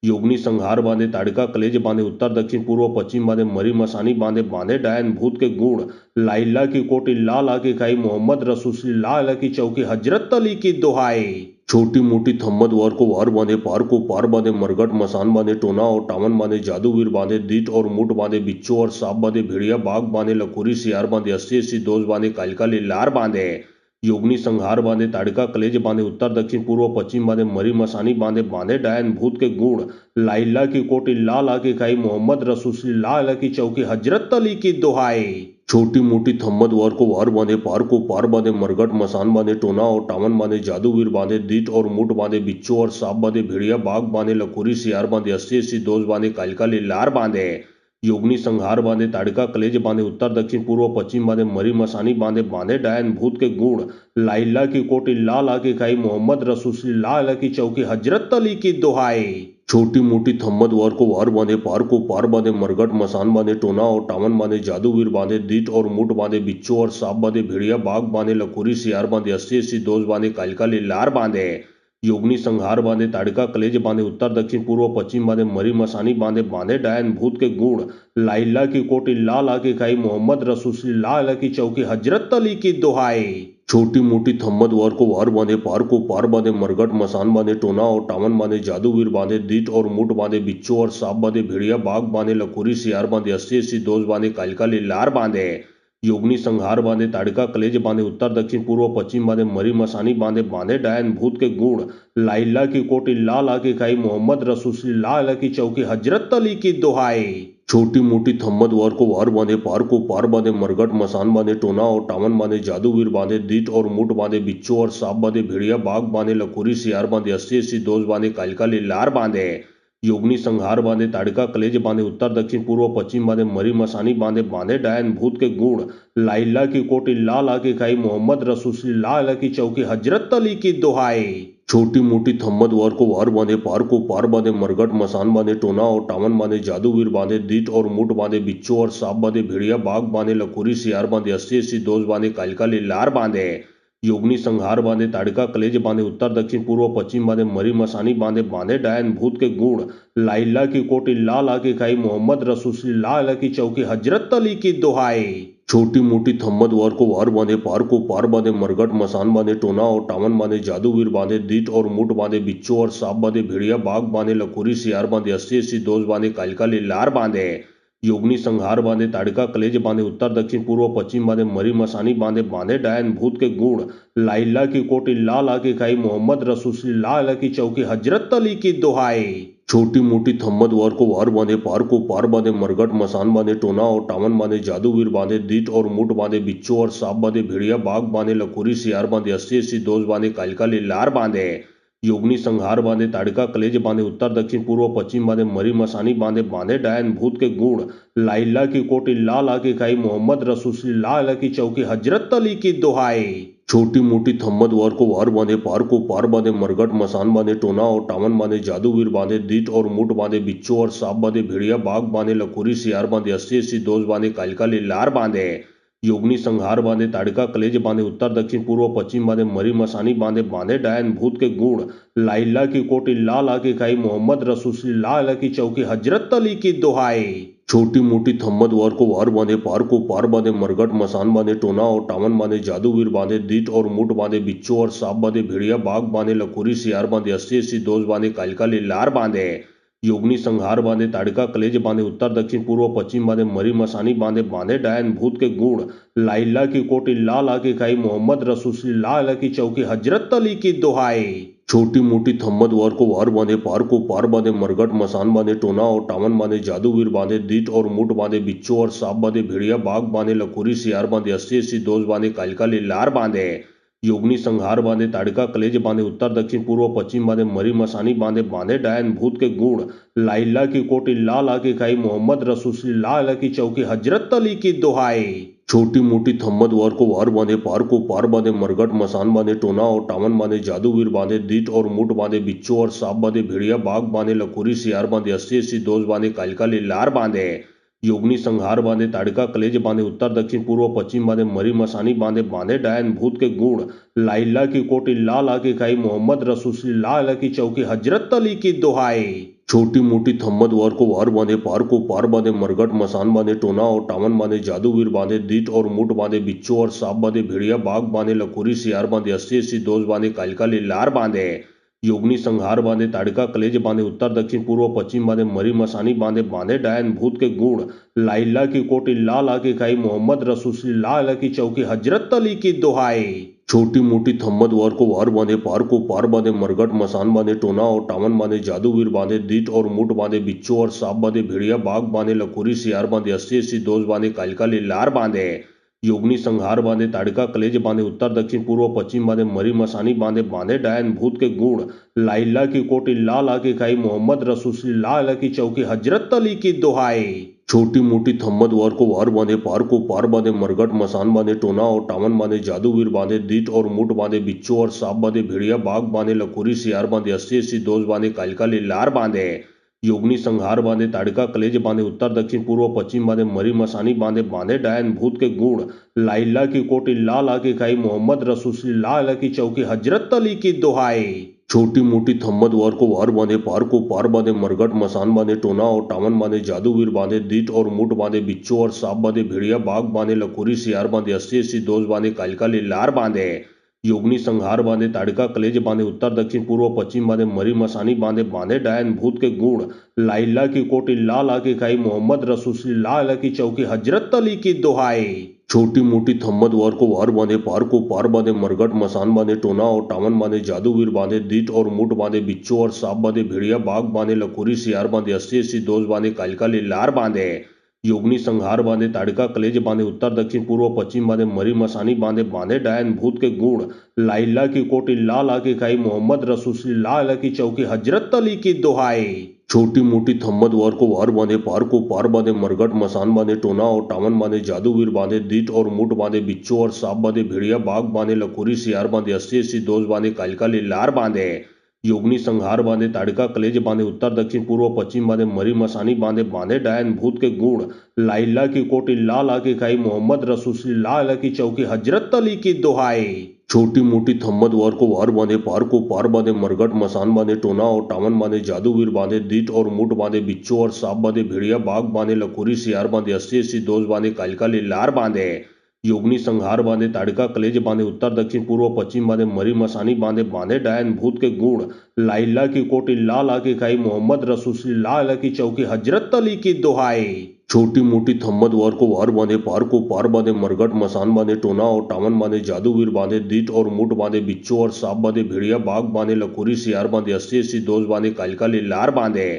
योगनी संहार बांधे ताड़िका कलेज बांधे उत्तर दक्षिण पूर्व पश्चिम बांधे मरी मसानी बांधे बांधे डायन भूत के गुण लाइला की कोटी लाल आके खाई मोहम्मद रसूल लाल की चौकी हजरत अली की दुहाई। छोटी मोटी थम्मद वर को वार बांधे पार को पार बांधे मरगट मसान बांधे टोना और टामन बांधे जादूवीर बांधे दीट और मुठ बांधे बिच्छू और सांप बांधे भेड़िया बाघ बांधे लखोरी सियार बांधे 80 दोष बांधे कालिका लार बांधे योगनी संहार बांधे ताड़िका कलेज बांधे उत्तर दक्षिण पूर्व पश्चिम बांधे मरी मसानी बांधे बांधे डायन भूत के गुण लाइला की कोटी लाल आके खाई मोहम्मद रसूल लाल की चौकी हजरत अली की दुहाई। छोटी मोटी थम्मद वर को वार बांधे पार को पार बांधे मरगट मसान बांधे टोना और टामन बांधे जादूवीर बांधे दीट और मुठ बांधे बिच्छू और सांप बांधे भेड़िया बाघ बांधे लखोरी सियार बांधे 80 दोष बांधे कालिका लार बांधे योगनी संहार बांधे ताड़िका कलेज बांधे उत्तर दक्षिण पूर्व पश्चिम बांधे मरी मसानी बांधे बांधे डायन भूत के गुण लाइला की कोटी लाल आके खाई मोहम्मद रसूल लाल की चौकी हजरत अली की दुहाई। छोटी मोटी थम्मद वर को वार बांधे पार को पार बांधे मरगट मसान बांधे टोना और टामन बांधे जादूवीर बांधे दीट और मुठ बांधे बिच्छू और सांप बांधे भेड़िया बाघ बांधे लखोरी सियार बांधे 80 दोष बांधे कालिका लार बांधे योगनी संहार बांधे ताड़िका कलेज बांधे उत्तर दक्षिण पूर्व पश्चिम बांधे मरी मसानी बांधे बांधे डायन भूत के गुण लाइला की कोटी लाल आके खाई मोहम्मद रसूल लाल की चौकी हजरत अली की दुहाई। छोटी मोटी थम्मद वर को वार बांधे पार को पार बांधे मरगट मसान बांधे टोना और टामन बांधे जादूवीर बांधे दीट और मुठ बांधे बिच्छू और सांप बांधे भेड़िया बाघ बांधे लखोरी सियार बांधे 80 दोष बांधे कालिका लार बांधे योगनी संहार बांधे ताड़िका कलेज बांधे उत्तर दक्षिण पूर्व पश्चिम बांधे मरी मसानी बांधे बांधे डायन भूत के गुण लाइला की कोटी लाल आके खाई मोहम्मद रसूल लाल की चौकी हजरत अली की दुहाई। छोटी मोटी थम्मद वर को वार बांधे पार को पार बांधे मरगट मसान बांधे टोना और टामन बांधे जादूवीर बांधे दीट और मुठ बांधे बिच्छू और सांप बांधे भेड़िया बाघ बांधे लखोरी सियार बांधे 80 दोष बांधे कालिका लार बांधे योगनी संहार बांधे ताड़िका कलेज बांधे उत्तर दक्षिण पूर्व पश्चिम बांधे मरी मसानी बांधे बांधे डायन भूत के गुण लाइला की कोटी लाल आके खाई मोहम्मद रसूल लाल की चौकी हजरत अली की दुहाई। छोटी मोटी थम्मद वर को वार बांधे पार को पार बांधे मरगट मसान बांधे टोना और टामन बांधे जादूवीर बांधे दीट और मुठ बांधे बिच्छू और सांप बांधे भेड़िया बाघ बांधे लखोरी सियार बांधे 80 दोष बांधे कालिका लार बांधे योगनी संहार बांधे ताड़िका कलेज बांधे उत्तर दक्षिण पूर्व पश्चिम बांधे मरी मसानी बांधे बांधे डायन भूत के गुण लाइला की कोटी लाल आके खाई मोहम्मद रसूल लाल की चौकी हजरत अली की दुहाई। छोटी मोटी थम्मद वर को वार बांधे पार को पार बांधे मरगट मसान बांधे टोना और टामन बांधे जादूवीर बांधे दीट और मुठ बांधे बिच्छू और सांप बांधे भेड़िया बाघ बांधे लखोरी सियार बांधे 80 दोष बांधे कालिका लार बांधे योगनी संहार बांधे ताड़िका कलेज बांधे उत्तर दक्षिण पूर्व पश्चिम बांधे मरी मसानी बांधे बांधे डायन भूत के गुण लाइला की कोटी लाल आके खाई मोहम्मद रसूल लाल की चौकी हजरत अली की दुहाई। छोटी मोटी थम्मद वर को वार बांधे पार को पार बांधे मरगट मसान बांधे टोना और टामन बांधे जादूवीर बांधे दीट और मुठ बांधे बिच्छू और सांप बांधे भेड़िया बाघ बांधे लखोरी सियार बांधे 80 दोष बांधे कालिका लार बांधे योगनी संहार बांधे ताड़िका कलेज बांधे उत्तर दक्षिण पूर्व पश्चिम बांधे मरी मसानी बांधे बांधे डायन भूत के गुण लाइला की कोटी लाल आके खाई मोहम्मद रसूल लाल की चौकी हजरत अली की दुहाई। छोटी मोटी थम्मद वर को वार बांधे पार को पार बांधे मरगट मसान बांधे टोना और टामन बांधे जादूवीर बांधे दीट और मुठ बांधे बिच्छू और सांप बांधे भेड़िया बाघ बांधे लखोरी सियार बांधे 80 दोष बांधे कालिका लार बांधे योगनी संहार बांधे ताड़िका कलेज बांधे उत्तर दक्षिण पूर्व पश्चिम बांधे मरी मसानी बांधे बांधे डायन भूत के गुण लाइला की कोटी लाल आके खाई मोहम्मद रसूल लाल की चौकी हजरत अली की दुहाई। छोटी मोठी थम्मद वर को वार बांधे पार बांधे मरघट मसान बांधे टोना और टामन बांधे जादूवीर बांधे दीट और मुठ बांधे बिच्छू और सांप बांधे भेड़िया बाघ बांधे लखोरी सियार बांधे 80-80 दोष बांधे कालिका लार बांधे योगनी संहार बांधे ताड़िका कलेज बांधे उत्तर दक्षिण पूर्व पश्चिम बांधे मरी मसानी बांधे बांधे डायन भूत के गुण लाइला की कोटी ला के खाई मोहम्मद रसूल ला की चौकी हजरत अली की दुहाई छोटी मोटी थम्मद वर को वार बांधे पार बांधे मरघट मसान बांधे टोना और टामन बांधे जादूवीर बांधे दीट और मुठ बांधे बिच्छू और सांप बांधे भेड़िया बाघ बांधे लखोरी सियार बांधे 80-80 दोष बांधे कालिका लार बांधे योगनी संहार बांधे ताड़िका कलेज बांधे उत्तर दक्षिण पूर्व पश्चिम बांधे मरी मसानी बांधे बांधे डायन भूत के गुण लाइला की कोटी ला के खाई मोहम्मद रसूल ला की चौकी हजरत अली की दुहाई छोटी मोटी थम्मद वर को वार बांधे पार बांधे मरघट मसान बांधे टोना और टामन बांधे जादूवीर बांधे दीट और मुठ बांधे बिच्छू और सांप बांधे भेड़िया बाघ बांधे लखोरी सियार बांधे 80-80 दोष बांधे कालिका लार बांधे योगनी संहार बांधे ताड़िका कलेज बांधे उत्तर दक्षिण पूर्व पश्चिम बांधे मरी मसानी बांधे बांधे डायन भूत के गुण लाइला की कोटी ला के खाई मोहम्मद रसूल ला की चौकी हजरत अली की दुहाई छोटी मोटी थम्मद वर को वार बांधे पार बांधे मरघट मसान बांधे टोना और टामन बांधे जादूवीर बांधे दीट और मुठ बांधे बिच्छू और सांप बांधे भेड़िया बाघ बांधे लखोरी सियार बांधे 80-80 दोष बांधे कालिका लार बांधे योगनी संहार बांधे ताड़िका कलेज बांधे उत्तर दक्षिण पूर्व पश्चिम बांधे मरी मसानी बांधे बांधे डायन भूत के गुण लाइला की कोटी ला के खाई मोहम्मद रसूल ला की चौकी हजरत अली की दुहाई छोटी मोटी थम्मद वर को वार बांधे पार बांधे मरघट मसान बांधे टोना और टामन बांधे जादूवीर बांधे दीट और मुठ बांधे बिच्छू और सांप बांधे भेड़िया बाघ बांधे लखोरी सियार बांधे 80-80 दोष बांधे कालिका लार बांधे योगनी संहार बांधे ताड़िका कलेज बांधे उत्तर दक्षिण पूर्व पश्चिम बांधे मरी मसानी बांधे बांधे डायन भूत के गुण लाइला की कोटी ला के खाई मोहम्मद रसूल ला की चौकी हजरत अली की दुहाई छोटी मोटी थम्मद वर को वार बांधे पार बांधे मरघट मसान बांधे टोना और टामन बांधे जादूवीर बांधे दीट और मुठ बांधे बिच्छू और सांप बांधे भेड़िया बाघ बांधे लखोरी सियार बांधे 80-80 दोष बांधे कालिका लार बांधे योगनी संहार बांधे ताड़िका कलेज बांधे उत्तर दक्षिण पूर्व पश्चिम बांधे मरी मसानी बांधे बांधे डायन भूत के गुण लाइला की कोटी ला के खाई मोहम्मद रसूल ला की चौकी हजरत अली की दुहाई छोटी मोटी थम्मद वर को वार बांधे पार बांधे मरघट मसान बांधे टोना और टामन बांधे जादूवीर बांधे दीट और मुठ बांधे बिच्छू और सांप बांधे भेड़िया बाघ बांधे लखोरी सियार बांधे 80-80 दोष बांधे कालिका लार बांधे योगनी संहार बांधे ताड़िका कलेज बांधे उत्तर दक्षिण पूर्व पश्चिम बांधे मरी मसानी बांधे बांधे डायन भूत के गुण लाइला की कोटी ला के खाई मोहम्मद रसूल ला की चौकी हजरत अली की दुहाई छोटी मोटी थम्मद वर को वार बांधे पार बांधे मरघट मसान बांधे टोना और टामन बांधे जादूवीर बांधे दीट और मुठ बांधे बिच्छू और सांप बांधे भेड़िया बाघ बांधे लखोरी सियार बांधे 80-80 दोष बांधे कालिका लार बांधे योगनी संहार बांधे ताड़िका कलेज बांधे उत्तर दक्षिण पूर्व पश्चिम बांधे मरी मसानी बांधे बांधे डायन भूत के गुण लाइला की कोटी ला के खाई मोहम्मद रसूल ला की चौकी हजरत अली की दुहाई छोटी मोटी थम्मद वर को वार बांधे पार बांधे मरघट मसान बांधे टोना और टामन बांधे जादूवीर बांधे दीट और मुठ बांधे बिच्छू और सांप बांधे भेड़िया बाघ बांधे लखोरी सियार बांधे 80-80 दोष बांधे कालिका लार बांधे योगनी संहार बांधे ताड़िका कलेज बांधे उत्तर दक्षिण पूर्व पश्चिम बांधे मरी मसानी बांधे बांधे डायन भूत के गुण लाइला की कोटी ला के खाई मोहम्मद रसूल ला की चौकी हजरत अली की दुहाई छोटी मोटी थम्मद वर को वार बांधे पार बांधे मरघट मसान बांधे टोना और टामन बांधे जादूवीर बांधे दीट और मुठ बांधे बिच्छू और सांप बांधे भेड़िया बाघ बांधे लखोरी सियार बांधे 80-80 दोष बांधे कालिका लार बांधे योगनी संहार बांधे ताड़िका कलेज बांधे उत्तर दक्षिण पूर्व पश्चिम बांधे मरी मसानी बांधे बांधे डायन भूत के गुण लाइला की कोटी ला के खाई मोहम्मद रसूल ला की चौकी हजरत अली की दुहाई छोटी मोटी थम्मद वर को वार बांधे पार बांधे मरघट मसान बांधे टोना और टामन बांधे जादूवीर बांधे दीट और मुठ बांधे बिच्छू और सांप बांधे भेड़िया बाघ बांधे लखोरी सियार बांधे 80-80 दोष बांधे कालिका लार बांधे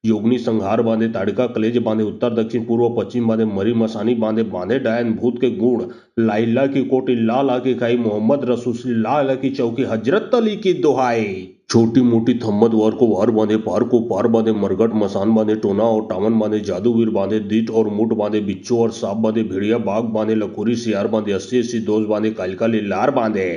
योगनी संहार बांधे ताड़िका कलेज बांधे उत्तर दक्षिण पूर्व पश्चिम बांधे मरी मसानी बांधे बांधे डायन भूत के गुण लाइला की कोटी ला के खाई मोहम्मद रसूल ला की चौकी हजरत अली की दुहाई छोटी मोटी थम्मद वर को वार बांधे पार बांधे मरघट मसान बांधे टोना और टामन बांधे जादूवीर बांधे दीट और मुठ बांधे बिच्छू और सांप बांधे भेड़िया बाघ बांधे लखोरी सियार बांधे 80-80 दोष बांधे कालिका लार बांधे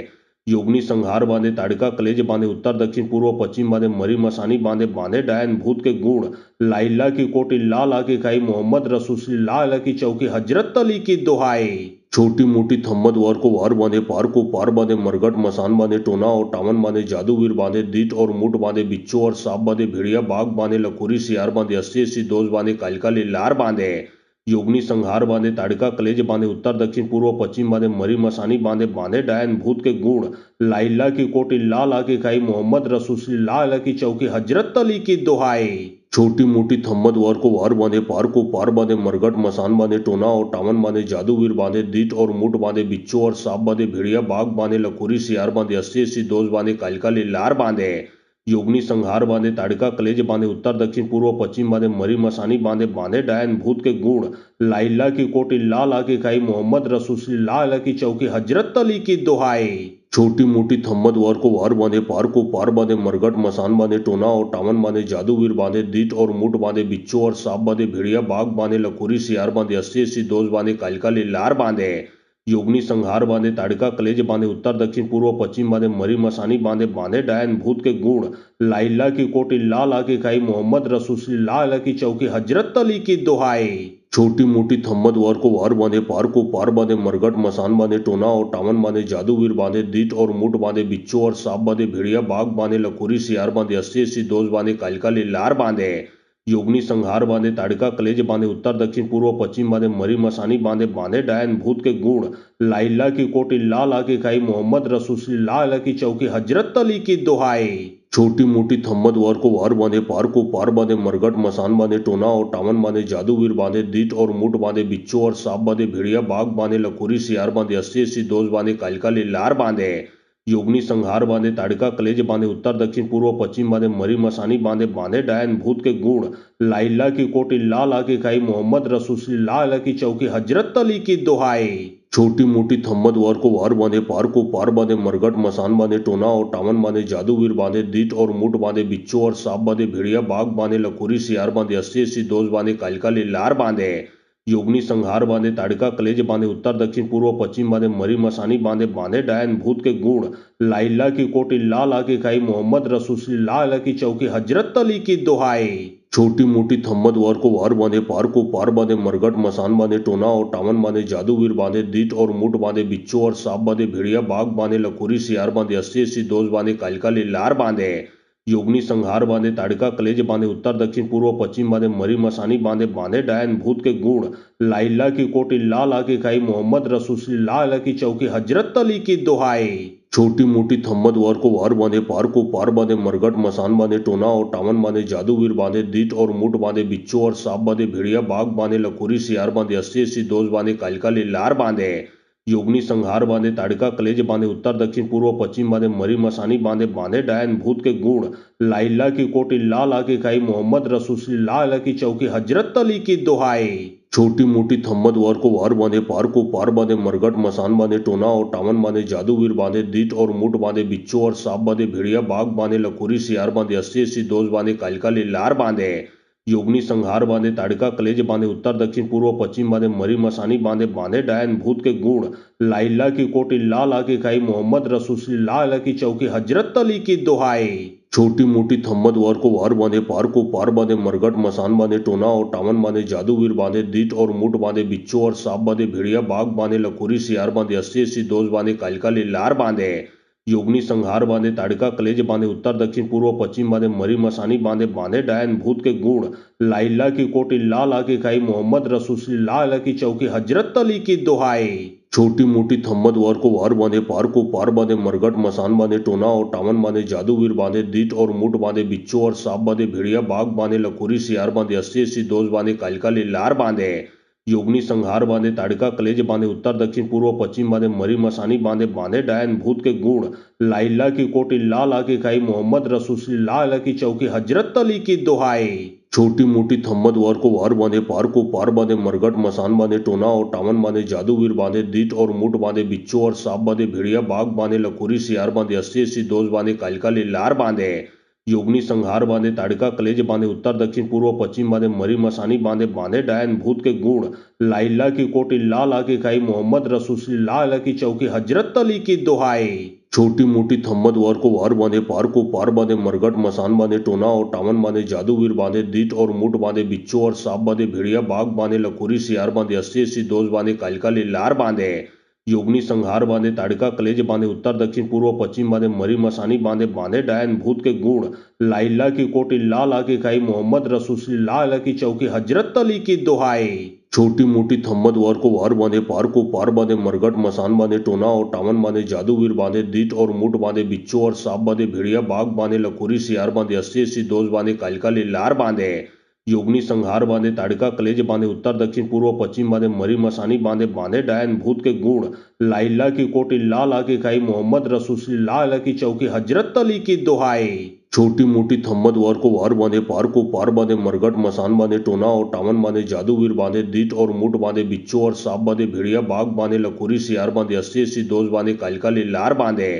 योगनी संहार बांधे ताड़का कलेज बांधे उत्तर दक्षिण पूर्व पश्चिम बांधे मरी मसानी बांधे बांधे डायन भूत के गुड़ लाइला की कोटी लाला की खाई मोहम्मद रसूल लाला की चौकी हजरत अली की दुहाई। छोटी मोटी थम्मद वार को वार बांधे पार को पार बांधे मरगट मसान बांधे टोना और टामन बांधे जादूवीर बांधे दीट और मुठ बांधे बिच्छू और सांप बांधे भेड़िया बाघ बांधे लखोरी सियार बांधे 80 दोस्त बांधे कालिका लार बांधे योगनी संहार बांधे ताड़का कलेज बांधे उत्तर दक्षिण पूर्व पश्चिम बांधे मरी मसानी बांधे बांधे डायन भूत के गुड़ लाइला की कोटी लाला की खाई मोहम्मद रसूल लाला की चौकी हजरत अली की दुहाई। छोटी मोटी थम्मद वार को वार बांधे पार को पार बांधे मरगट मसान बांधे टोना और टामन बांधे जादूवीर बांधे दीट और मुठ बांधे बिच्छू और सांप बांधे भेड़िया बाघ बांधे लखोरी सियार बांधे 80 दोस्त बांधे कालिका लार बांधे योगनी संहार बांधे ताड़का कलेज बांधे उत्तर दक्षिण पूर्व पश्चिम बांधे मरी मसानी बांधे बांधे डायन भूत के गुड़ लाइला की कोटी लाला की खाई मोहम्मद रसूल लाला की चौकी हजरत अली की दुहाई। छोटी मोटी थम्मद वार को वार बांधे पार को पार बांधे मरगट मसान बांधे टोना और टामन बांधे जादूवीर बांधे दीट और मुठ बांधे बिच्छू और सांप बांधे भेड़िया बाघ बांधे लखोरी सियार बांधे 80 दोस्त बांधे कालिका लार बांधे योगनी संहार बांधे ताड़का कलेज बांधे उत्तर दक्षिण पूर्व पश्चिम बांधे मरी मसानी बांधे बांधे डायन भूत के गुड़ लाइला की कोटी लाला की खाई मोहम्मद रसूल लाला की चौकी हजरत अली की दुहाई। छोटी मोटी थम्मद वार को वार बांधे पार को पार बांधे मरगट मसान बांधे टोना और टामन बांधे जादूवीर बांधे दीट और मुठ बांधे बिच्छू और सांप बांधे भेड़िया बाघ बांधे लखोरी सियार बांधे 80 दोस्त बांधे कालिका लार बांधे योगनी संहार बांधे ताड़का कलेज बांधे उत्तर दक्षिण पूर्व पश्चिम बांधे मरी मसानी बांधे बांधे डायन भूत के गुड़ लाइला की कोटी लाला की खाई मोहम्मद रसूल लाला की चौकी हजरत अली की दुहाई। छोटी मोटी थम्मद वार को वार बांधे पार को पार बांधे मरगट मसान बांधे टोना और टामन बांधे जादूवीर बांधे दीट और मुठ बांधे बिच्छू और सांप बांधे भेड़िया बाघ बांधे लखोरी सियार बांधे 80 दोस्त बांधे कालिका लार बांधे योगनी संहार बांधे ताड़का कलेज बांधे उत्तर दक्षिण पूर्व पश्चिम बांधे मरी मसानी बांधे बांधे डायन भूत के गुड़ लाइला की कोटी लाला की खाई मोहम्मद रसूल लाला की चौकी हजरत अली की दुहाई। छोटी मोटी थम्मद वार को वार बांधे पार को पार बांधे मरगट मसान बांधे टोना और टामन बांधे जादूवीर बांधे दीट और मुठ बांधे बिच्छू और सांप बांधे भेड़िया बाघ बांधे लखोरी सियार बांधे 80 दोस्त बांधे कालिका लार बांधे योगनी संहार बांधे ताड़का कलेज बांधे उत्तर दक्षिण पूर्व पश्चिम बांधे मरी मसानी बांधे बांधे डायन भूत के गुड़ लाइला की कोटी लाला की खाई मोहम्मद रसूल लाला की चौकी हजरत अली की दुहाई। छोटी मोटी थम्मद वार को वार बांधे पार को पार बांधे मरगट मसान बांधे टोना और टामन बांधे जादूवीर बांधे दीट और मुठ बांधे बिच्छू और सांप बांधे भेड़िया बाघ बांधे लखोरी सियार बांधे 80 दोस्त बांधे कालिका लार बांधे योगनी संहार बांधे ताड़का कलेज बांधे उत्तर दक्षिण पूर्व पश्चिम बांधे मरी मसानी बांधे बांधे डायन भूत के गुड़ लाइला की कोटी लाला की खाई मोहम्मद रसूल लाला की चौकी हजरत अली की दुहाई। छोटी मोटी थम्मद वार को वार बांधे पार को पार बांधे मरगट मसान बांधे टोना और टामन बांधे जादूवीर बांधे दीट और मुठ बांधे बिच्छू और सांप बांधे भेड़िया बाघ बांधे लखोरी सियार बांधे 80 दोस्त बांधे कालिका लार बांधे योगनी संहार बांधे ताड़का कलेज बांधे उत्तर दक्षिण पूर्व पश्चिम बांधे मरी मसानी बांधे बांधे डायन भूत के गुड़ लाइला की कोटी लाला की खाई मोहम्मद रसूल लाला की चौकी हजरत अली की दुहाई। छोटी मोटी थम्मद वार को वार बांधे पार को पार बांधे मरगट मसान बांधे टोना और टामन बांधे जादूवीर बांधे दीट और मुठ बांधे बिच्छू और सांप बांधे भेड़िया बाघ बांधे लखोरी सियार बांधे 80 दोस्त बांधे कालिका लार बांधे योगनी संहार बांधे ताड़का कलेज बांधे उत्तर दक्षिण पूर्व पश्चिम बांधे मरी मसानी बांधे बांधे डायन भूत के गुड़ लाइला की कोटी लाला की खाई मोहम्मद रसूल लाला की चौकी हजरत अली की दुहाई। छोटी मोटी थम्मद वार को वार बांधे पार को पार बांधे मरगट मसान बांधे टोना और टामन बांधे जादूवीर बांधे दीट और मुठ बांधे बिच्छू और सांप बांधे भेड़िया बाघ बांधे लखोरी सियार बांधे 80 दोस्त बांधे कालिका लार बांधे योगनी संहार बांधे ताड़का कलेज बांधे उत्तर दक्षिण पूर्व पश्चिम बांधे मरी मसानी बांधे बांधे डायन भूत के गुड़ लाइला की कोटी लाला की खाई मोहम्मद रसूल लाला की चौकी हजरत अली की दुहाई। छोटी मोटी थम्मद वार को वार बांधे पार को पार बांधे मरगट मसान बांधे टोना और टामन बांधे जादूवीर बांधे दीट और मुठ बांधे बिच्छू और सांप बांधे भेड़िया बाघ बांधे लखोरी सियार बांधे 80 दोस्त बांधे कालिका लार बांधे योगनी संहार बांधे ताड़का कलेज बांधे उत्तर दक्षिण पूर्व पश्चिम बांधे मरी मसानी बांधे बांधे डायन भूत के गुड़ लाइला की कोटी लाला की खाई मोहम्मद रसूल लाला की चौकी हजरत अली की दुहाई। छोटी मोटी थम्मद वार को वार बांधे पार को पार बांधे मरगट मसान बांधे टोना और टामन बांधे जादूवीर बांधे दीट और मुठ बांधे बिच्छू और सांप बांधे भेड़िया बाघ बांधे लखोरी सियार बांधे 80 दोस्त बांधे कालिका लार बांधे योगनी संहार बांधे ताड़का कलेज बांधे उत्तर दक्षिण पूर्व पश्चिम बांधे मरी मसानी बांधे बांधे डायन भूत के गुण लाइला की कोटी लाला की खाई मोहम्मद रसूल लाला की चौकी हजरत अली की दुहाई। छोटी मोटी थम्मद वर को वार बांधे पार को पार बांधे मरगट मसान बांधे टोना और टामन बांधे जादूवीर बांधे दीट और मुठ बांधे बिच्छू और सांप बांधे भेड़िया बाघ बांधे लखोरी सियार बांधे 80 दोस्त बांधे कालिका लार बांधे योगनी संहार बांधे ताड़का कलेज बांधे उत्तर दक्षिण पूर्व पश्चिम बांधे मरी मसानी बांधे बांधे डायन भूत के गुण लाइला की कोटी लाला की खाई मोहम्मद रसूल लाला की चौकी हजरत अली की दुहाई। छोटी मोटी थम्मद वर को वार बांधे पार को पार बांधे मरगट मसान बांधे टोना और टामन बांधे जादूवीर बांधे दीट और मुठ बांधे बिच्छू और सांप बांधे भेड़िया बाघ बांधे लखोरी सियार बांधे 80 दोस्त बांधे कालिका लार बांधे योगनी संहार बांधे ताड़का कलेज बांधे उत्तर दक्षिण पूर्व पश्चिम बांधे मरी मसानी बांधे बांधे डायन भूत के गुण लाइला की कोटी लाला की खाई मोहम्मद रसूल लाला की चौकी हजरत अली की दुहाई। छोटी मोटी थम्मद वर को वार बांधे पार को पार बांधे मरगट मसान बांधे टोना और टामन बांधे जादूवीर बांधे दीट और मुठ बांधे बिच्छू और सांप बांधे भेड़िया बाघ बांधे लखोरी सियार बांधे 80 दोस्त बांधे कालिका लार बांधे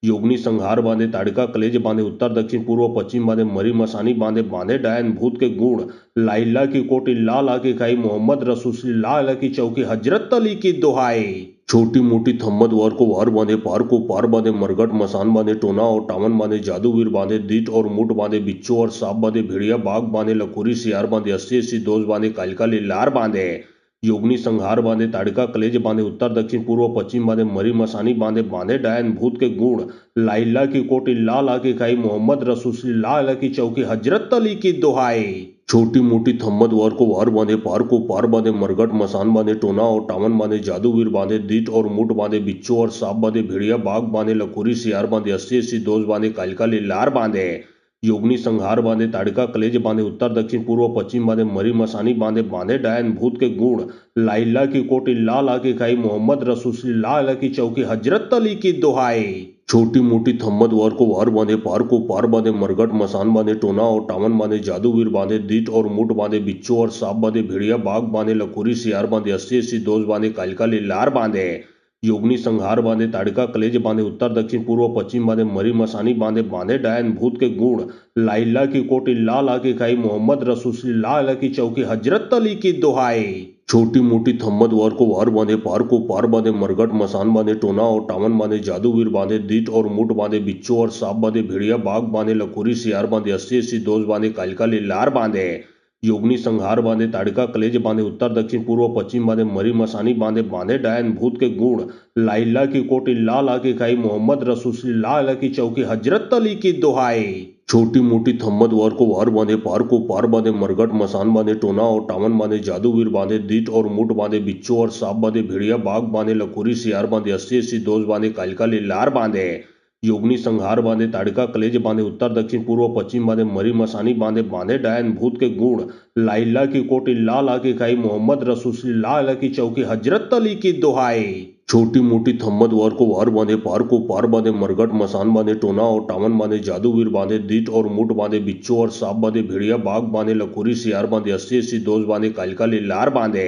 योगनी संहार बांधे ताड़का कलेज बांधे उत्तर दक्षिण पूर्व पश्चिम बांधे मरी मसानी बांधे बांधे डायन भूत के गुण लाइला की कोटी लाला की खाई मोहम्मद रसूल लाला की चौकी हजरत अली की दुहाई। छोटी मोटी थम्मद वर को वार बांधे पार को पार बांधे मरगट मसान बांधे टोना और टामन बांधे जादूवीर बांधे दीट और मुठ बांधे बिच्छू और सांप बांधे भेड़िया बाघ बांधे लखोरी सियार बांधे 80 दोस्त बांधे कालिका लार बांधे योगनी संहार बांधे ताड़का कलेज बांधे उत्तर दक्षिण पूर्व पश्चिम बांधे मरी मसानी बांधे बांधे डायन भूत के गुण लाइला की कोटी लाला की खाई मोहम्मद रसूल लाला की चौकी हजरत अली की दुहाई। छोटी मोटी थम्मद वर को वार बांधे पार को पार बांधे मरगट मसान बांधे टोना और टामन बांधे जादूवीर बांधे दीट और मुठ बांधे बिच्छू और सांप बांधे भेड़िया बाघ बांधे लखोरी सियार बांधे 80 दोस्त बांधे कालिका लार बांधे योगनी संहार बांधे ताड़का कलेज बांधे उत्तर दक्षिण पूर्व पश्चिम बांधे मरी मसानी बांधे बांधे डायन भूत के गुण लाइला की कोटी लाला की खाई मोहम्मद रसूल लाला की चौकी हजरत अली की दुहाई। छोटी मोटी थम्मद वर को वार बांधे पार को पार बांधे मरगट मसान बांधे टोना और टामन बांधे जादूवीर बांधे दीट और मुठ बांधे बिच्छू और सांप बांधे भेड़िया बाघ बांधे लखोरी सियार बांधे 80 दोस्त बांधे कालिका लार बांधे योगनी संहार बांधे ताड़का कलेज बांधे उत्तर दक्षिण पूर्व पश्चिम बांधे मरी मसानी बांधे बांधे डायन भूत के गुण लाइला की कोटी लाला की खाई मोहम्मद रसूल लाला की चौकी हजरत अली की दुहाई। छोटी मोटी थम्मद वर को वार बांधे पार को पार बांधे मरगट मसान बांधे टोना और टामन बांधे जादूवीर बांधे दीट और मुठ बांधे बिच्छू और सांप बांधे भेड़िया बाघ बांधे लखोरी सियार बांधे 80 दोस्त बांधे कालिका लार बांधे योगनी संहार बांधे ताड़का कलेज बांधे उत्तर दक्षिण पूर्व पश्चिम बांधे मरी मसानी बांधे बांधे डायन भूत के गुण लाइला की कोटी लाला की खाई मोहम्मद रसूल लाला की चौकी हजरत अली की दुहाई। छोटी मोटी थम्मद वर को वार बांधे पार को पार बांधे मरगट मसान बांधे टोना और टामन बांधे जादूवीर बांधे दीट और मुठ बांधे बिच्छू और सांप बांधे भेड़िया बाघ बांधे लखोरी सियार बांधे 80 दोस्त बांधे कालिका लार बांधे योगनी संहार बांधे ताड़का कलेज बांधे उत्तर दक्षिण पूर्व पश्चिम बांधे मरी मसानी बांधे बांधे डायन भूत के गुण लाइला की कोटी लाला की खाई मोहम्मद रसूल लाला की चौकी हजरत अली की दुहाई। छोटी मोटी थम्मद वर को वार बांधे पार को पार बांधे मरगट मसान बांधे टोना और टामन बांधे जादूवीर बांधे दीट और मुठ बांधे बिच्छू और सांप बांधे भेड़िया बाघ बांधे लखोरी सियार बांधे 80 दोस्त बांधे कालिका लार बांधे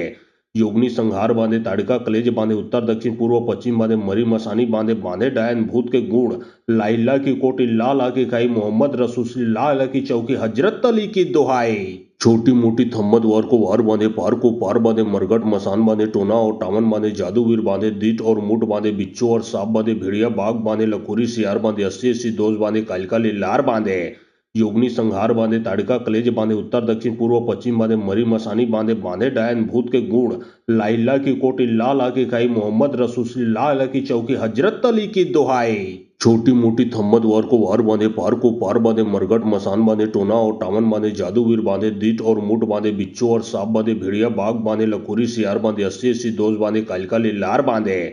योगनी संहार बांधे ताड़का कलेज बांधे उत्तर दक्षिण पूर्व पश्चिम बांधे मरी मसानी बांधे बांधे डायन भूत के गुण लाइला की कोटी लाला की खाई मोहम्मद रसूल लाला की चौकी हजरत अली की दुहाई। छोटी मोटी थम्मद वर को वार बांधे पार को पार बांधे मरगट मसान बांधे टोना और टामन बांधे जादूवीर बांधे दीट और मुठ बांधे बिच्छू और सांप बांधे भेड़िया बाघ बांधे लखोरी सियार बांधे 80 दोस्त बांधे कालिका लार बांधे योगनी संहार बांधे ताड़का कलेज बांधे उत्तर दक्षिण पूर्व पश्चिम बांधे मरी मसानी बांधे बांधे डायन भूत के गुण लाइला की कोटी लाला की खाई मोहम्मद रसूल लाला की चौकी हजरत अली की दुहाई। छोटी मोटी थम्मद वर को वार बांधे पार को पार बांधे मरगट मसान बांधे टोना और टामन बांधे जादूवीर बांधे दीट और मुठ बांधे बिच्छू और सांप बांधे भेड़िया बाघ बांधे लखोरी सियार बांधे 80 दोस्त बांधे कालिका लार बांधे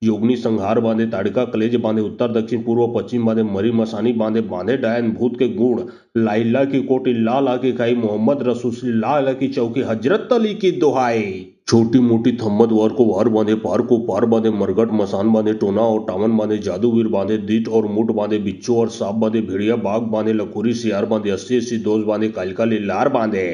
योगनी संहार बांधे ताड़का कलेज बांधे उत्तर दक्षिण पूर्व पश्चिम बांधे मरी मसानी बांधे बांधे डायन भूत के गुण लाइला की कोटी लाला की खाई मोहम्मद रसूल लाला की चौकी हजरत अली की दुहाई। छोटी मोटी थम्मद वर को वार बांधे पार को पार बांधे मरगट मसान बांधे टोना और टामन बांधे जादूवीर बांधे दीट और मुठ बांधे बिच्छू और सांप बांधे भेड़िया बाघ बांधे लखोरी सियार बांधे 80 दोस्त बांधे कालिका लार बांधे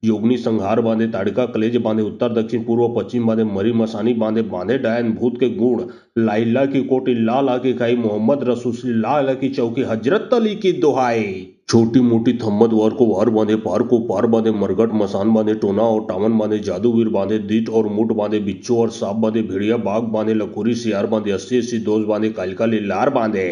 योगनी संहार बांधे ताड़का कलेज बांधे उत्तर दक्षिण पूर्व पश्चिम बांधे मरी मसानी बांधे बांधे डायन भूत के गुण लाइला की कोटी लाला की खाई मोहम्मद रसूल लाला की चौकी हजरत अली की दुहाई। छोटी मोटी थम्मद वार को वार बांधे पार बांधे मरघट मसान बांधे टोना और टावन बांधे जादूवीर बांधे दीट और मुठ बांधे बिच्छू और सांप बांधे भेड़िया बाघ बांधे लखोरी सियार बांधे अस्सी अस्सी दोष बांधे कालिका लार बांधे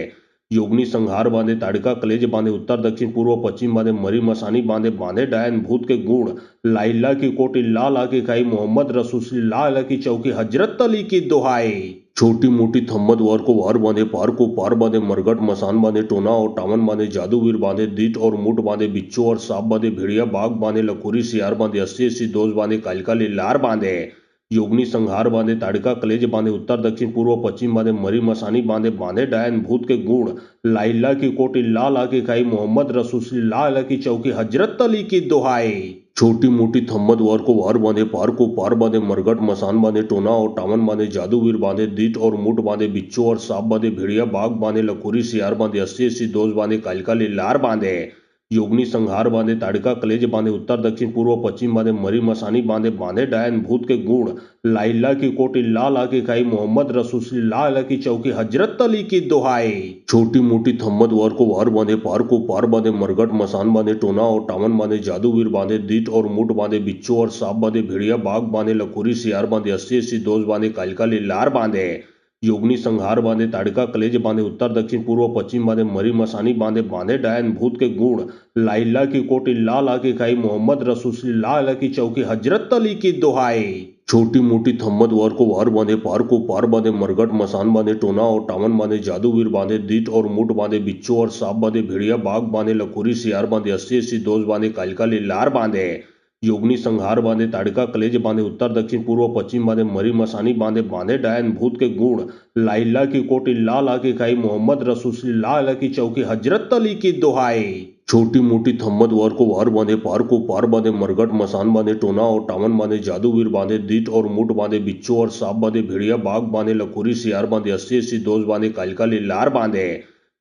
योगनी संहार बांधे ताड़का कलेज बांधे उत्तर दक्षिण पूर्व पश्चिम बांधे मरी मसानी बांधे बांधे डायन भूत के गुण लाइला की कोटी ला की खाई मोहम्मद रसूल ला की चौकी हजरत अली की दुहाई छोटी मोटी थम्मद वार को वार बांधे पार बांधे मरघट मसान बांधे टोना और टावन बांधे जादूवीर बांधे दीट और मुठ बांधे बिच्छू और सांप बांधे भेड़िया बाघ बांधे लखोरी सियार बांधे अस्सी अस्सी दोष बांधे कालिका लार बांधे योगनी संहार बांधे ताड़का कलेज बांधे उत्तर दक्षिण पूर्व पश्चिम बांधे मरी मसानी बांधे बांधे डायन भूत के गुण लाइला की कोटी ला की खाई मोहम्मद रसूल ला की चौकी हजरत अली की दुहाई छोटी मोटी थम्मद वार को वार बांधे पार बांधे मरघट मसान बांधे टोना और टावन बांधे जादूवीर बांधे दीट और मुठ बांधे बिच्छू और सांप बांधे भेड़िया बाघ बांधे लखोरी सियार बांधे अस्सी अस्सी दोष बांधे कालिका लार बांधे योगनी संहार बांधे ताड़का कलेज बांधे उत्तर दक्षिण पूर्व पश्चिम बांधे मरी मसानी बांधे बांधे डायन भूत के गुण लाइला की कोटी ला की खाई मोहम्मद रसूल ला की चौकी हजरत अली की दुहाई छोटी मोटी थम्मद वार को वार बांधे पार बांधे मरघट मसान बांधे टोना और टावन बांधे जादूवीर बांधे दीट और मुठ बांधे बिच्छू और सांप बांधे भेड़िया बाघ बांधे लखोरी सियार बांधे अस्सी अस्सी दोष बांधे कालिका लार बांधे योगनी संहार बांधे ताड़का कलेज बांधे उत्तर दक्षिण पूर्व पश्चिम बांधे मरी मसानी बांधे बांधे डायन भूत के गुण लाइला की कोटी ला की खाई मोहम्मद रसूल ला की चौकी हजरत अली की दुहाई छोटी मोटी थम्मद वार को वार बांधे पार बांधे मरघट मसान बांधे टोना और टावन बांधे जादूवीर बांधे दीट और मुठ बांधे बिच्छू और सांप बांधे भेड़िया बाघ बांधे लखोरी सियार बांधे अस्सी अस्सी दोष बांधे कालिका लार बांधे योगनी संहार बांधे ताड़का कलेज बांधे उत्तर दक्षिण पूर्व पश्चिम बांधे मरी मसानी बांधे बांधे डायन भूत के गुण लाइला की कोटी ला की खाई मोहम्मद रसूल ला की चौकी हजरत अली की दुहाई छोटी मोटी थम्मद वार को वार बांधे पार बांधे मरघट मसान बांधे टोना और टावन बांधे जादूवीर बांधे दीट और मुठ बांधे बिच्छू और सांप बांधे भेड़िया बाघ बांधे लखोरी सियार बांधे अस्सी अस्सी दोष बांधे कालिका लार बांधे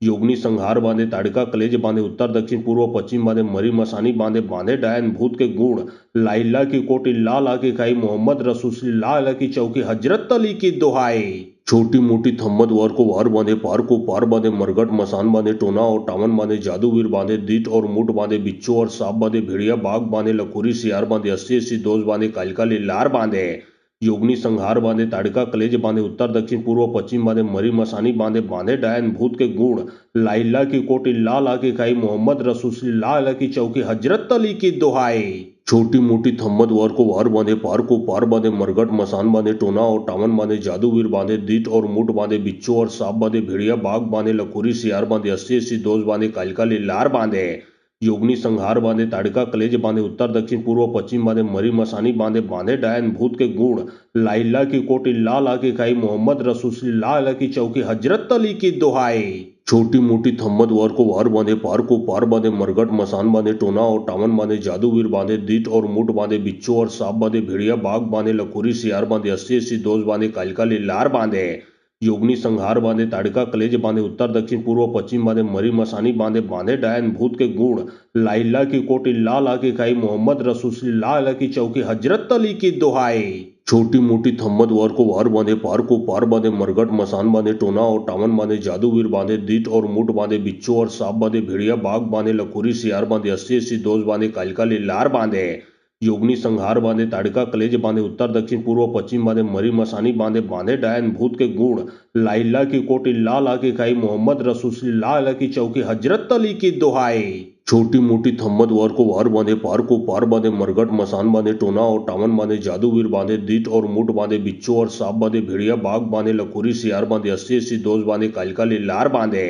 योगनी संहार बांधे ताड़का कलेज बांधे उत्तर दक्षिण पूर्व पश्चिम बांधे मरी मसानी बांधे बांधे डायन भूत के गुण लाइला की कोटी ला की खाई मोहम्मद रसूल ला की चौकी हजरत अली की दुहाई छोटी मोटी थम्मद वार को वार बांधे पार बांधे मरघट मसान बांधे टोना और टावन बांधे जादूवीर बांधे दीट और मुठ बांधे बिच्छू और सांप बांधे भेड़िया बाघ बांधे लखोरी सियार बांधे अस्सी अस्सी दोष बांधे कालिका लार बांधे योगनी संहार बांधे ताड़का कलेज बांधे उत्तर दक्षिण पूर्व पश्चिम बांधे मरी मसानी बांधे बांधे डायन भूत के गुण लाइला की कोटी ला की खाई मोहम्मद रसूल ला की चौकी हजरत अली की दुहाई छोटी मोटी थम्मद वार को वार बांधे पार बांधे मरघट मसान बांधे टोना और टावन बांधे जादूवीर बांधे दीट और मुठ बांधे बिच्छू और सांप बांधे भेड़िया बाघ बांधे लखोरी सियार बांधे अस्सी अस्सी दोष बांधे कालिका लार बांधे योगनी संहार बांधे ताड़का कलेज बांधे उत्तर दक्षिण पूर्व पश्चिम बांधे मरी मसानी बांधे बांधे डायन भूत के गुण लाइला की कोटी ला की खाई मोहम्मद रसूल ला की चौकी हजरत अली की दुहाई छोटी मोटी थम्मद वार को वार बांधे पार बांधे मरघट मसान बांधे टोना और टावन बांधे जादूवीर बांधे दीट और मुठ बांधे बिच्छू और सांप बांधे भेड़िया बाघ बांधे लखोरी सियार बांधे अस्सी अस्सी दोष बांधे कालिका लार बांधे योगनी संहार बांधे ताड़का कलेज बांधे उत्तर दक्षिण पूर्व पश्चिम बांधे मरी मसानी बांधे बांधे डायन भूत के गुण लाइला की कोटी ला की खाई मोहम्मद रसूल ला की चौकी हजरत अली की दुहाई छोटी मोटी थम्मद वार को वार बांधे पार बांधे मरघट मसान बांधे टोना और टावन बांधे जादूवीर बांधे दीट और मुठ बांधे बिच्छू और सांप बांधे भेड़िया बाघ बांधे लखोरी सियार बांधे अस्सी अस्सी दोष बांधे कालिका लार बांधे योगनी संहार बांधे ताड़का कलेज बांधे उत्तर दक्षिण पूर्व पश्चिम बांधे मरी मसानी बांधे बांधे डायन भूत के गुण लाइला की कोटी ला की खाई मोहम्मद रसूल ला की चौकी हजरत अली की दुहाई छोटी मोटी थम्मद वार को वार बांधे पार बांधे मरघट मसान बांधे टोना और टावन बांधे जादूवीर बांधे दीट और मुठ बांधे बिच्छू और सांप बांधे भेड़िया बाघ बांधे लखोरी सियार बांधे अस्सी अस्सी दोष बांधे कालिका लार बांधे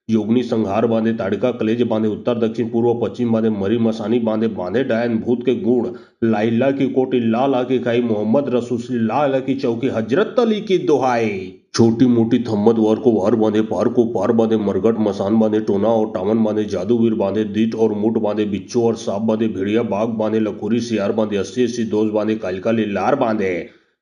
योगनी संहार बांधे ताड़का कलेज बांधे उत्तर दक्षिण पूर्व पश्चिम बांधे मरी मसानी बांधे बांधे डायन भूत के गुण लाइला की कोटी ला की खाई मोहम्मद रसूल ला की चौकी हजरत अली की दुहाई छोटी मोटी थम्मद वार को वार बांधे पार बांधे मरघट मसान बांधे टोना और टावन बांधे जादूवीर बांधे दीट और मुठ बांधे बिच्छू और सांप बांधे भेड़िया बाघ बांधे लखोरी सियार बांधे अस्सी अस्सी दोष बांधे कालिका लार बांधे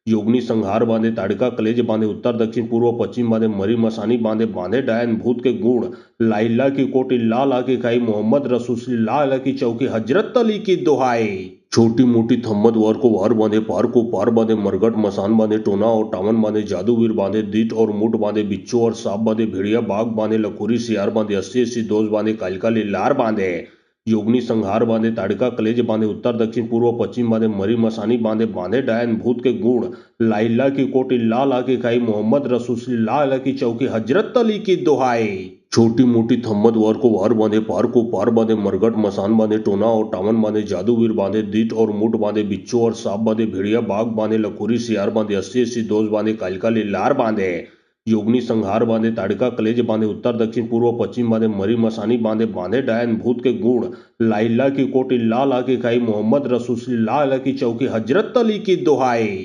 योगनी संहार बांधे ताड़का कलेज बांधे उत्तर दक्षिण पूर्व पश्चिम बांधे मरी मसानी बांधे बांधे डायन भूत के गुण लाइला की कोटी ला की खाई मोहम्मद रसूल ला की चौकी हजरत अली की दुहाई छोटी मोटी थम्मद वर को वार बांधे, पार को पार बांधे, मरघट मसान बांधे, टोना और टावन बांधे, जादूवीर बांधे, दीट और मुठ बांधे, बिच्छू और सांप बांधे, भेड़िया बाघ बांधे, लखोरी सियार बांधे, 80-80 दोष बांधे, कालिका लीलार बांधे, योगनी संहार बांधे, ताड़का कलेज बांधे, उत्तर दक्षिण पूर्व पश्चिम बांधे, मरी मसानी बांधे, बांधे डायन भूत के गुण, लाइला की कोटी, ला की खाई, मोहम्मद रसूल ला की चौकी, हजरत अली की दुहाई। छोटी मोटी थम्मद वर को वार बांधे, पार को पार बांधे, मरघट मसान बांधे, टोना और टावन बांधे, जादूवीर बांधे, दीट और मुठ बांधे, बिच्छू और सांप बांधे, भेड़िया बाघ बांधे, लखोरी सियार बांधे, 80-80 दोष बांधे, कालिका लीलार बांधे, योगनी संहार बांधे, ताड़का कलेज बांधे, उत्तर दक्षिण पूर्व पश्चिम बांधे, मरी मसानी बांधे, बांधे डायन भूत के गुण, लाइला की कोटी, ला की खाई, मोहम्मद रसूल ला की चौकी, हजरत अली की दुहाई।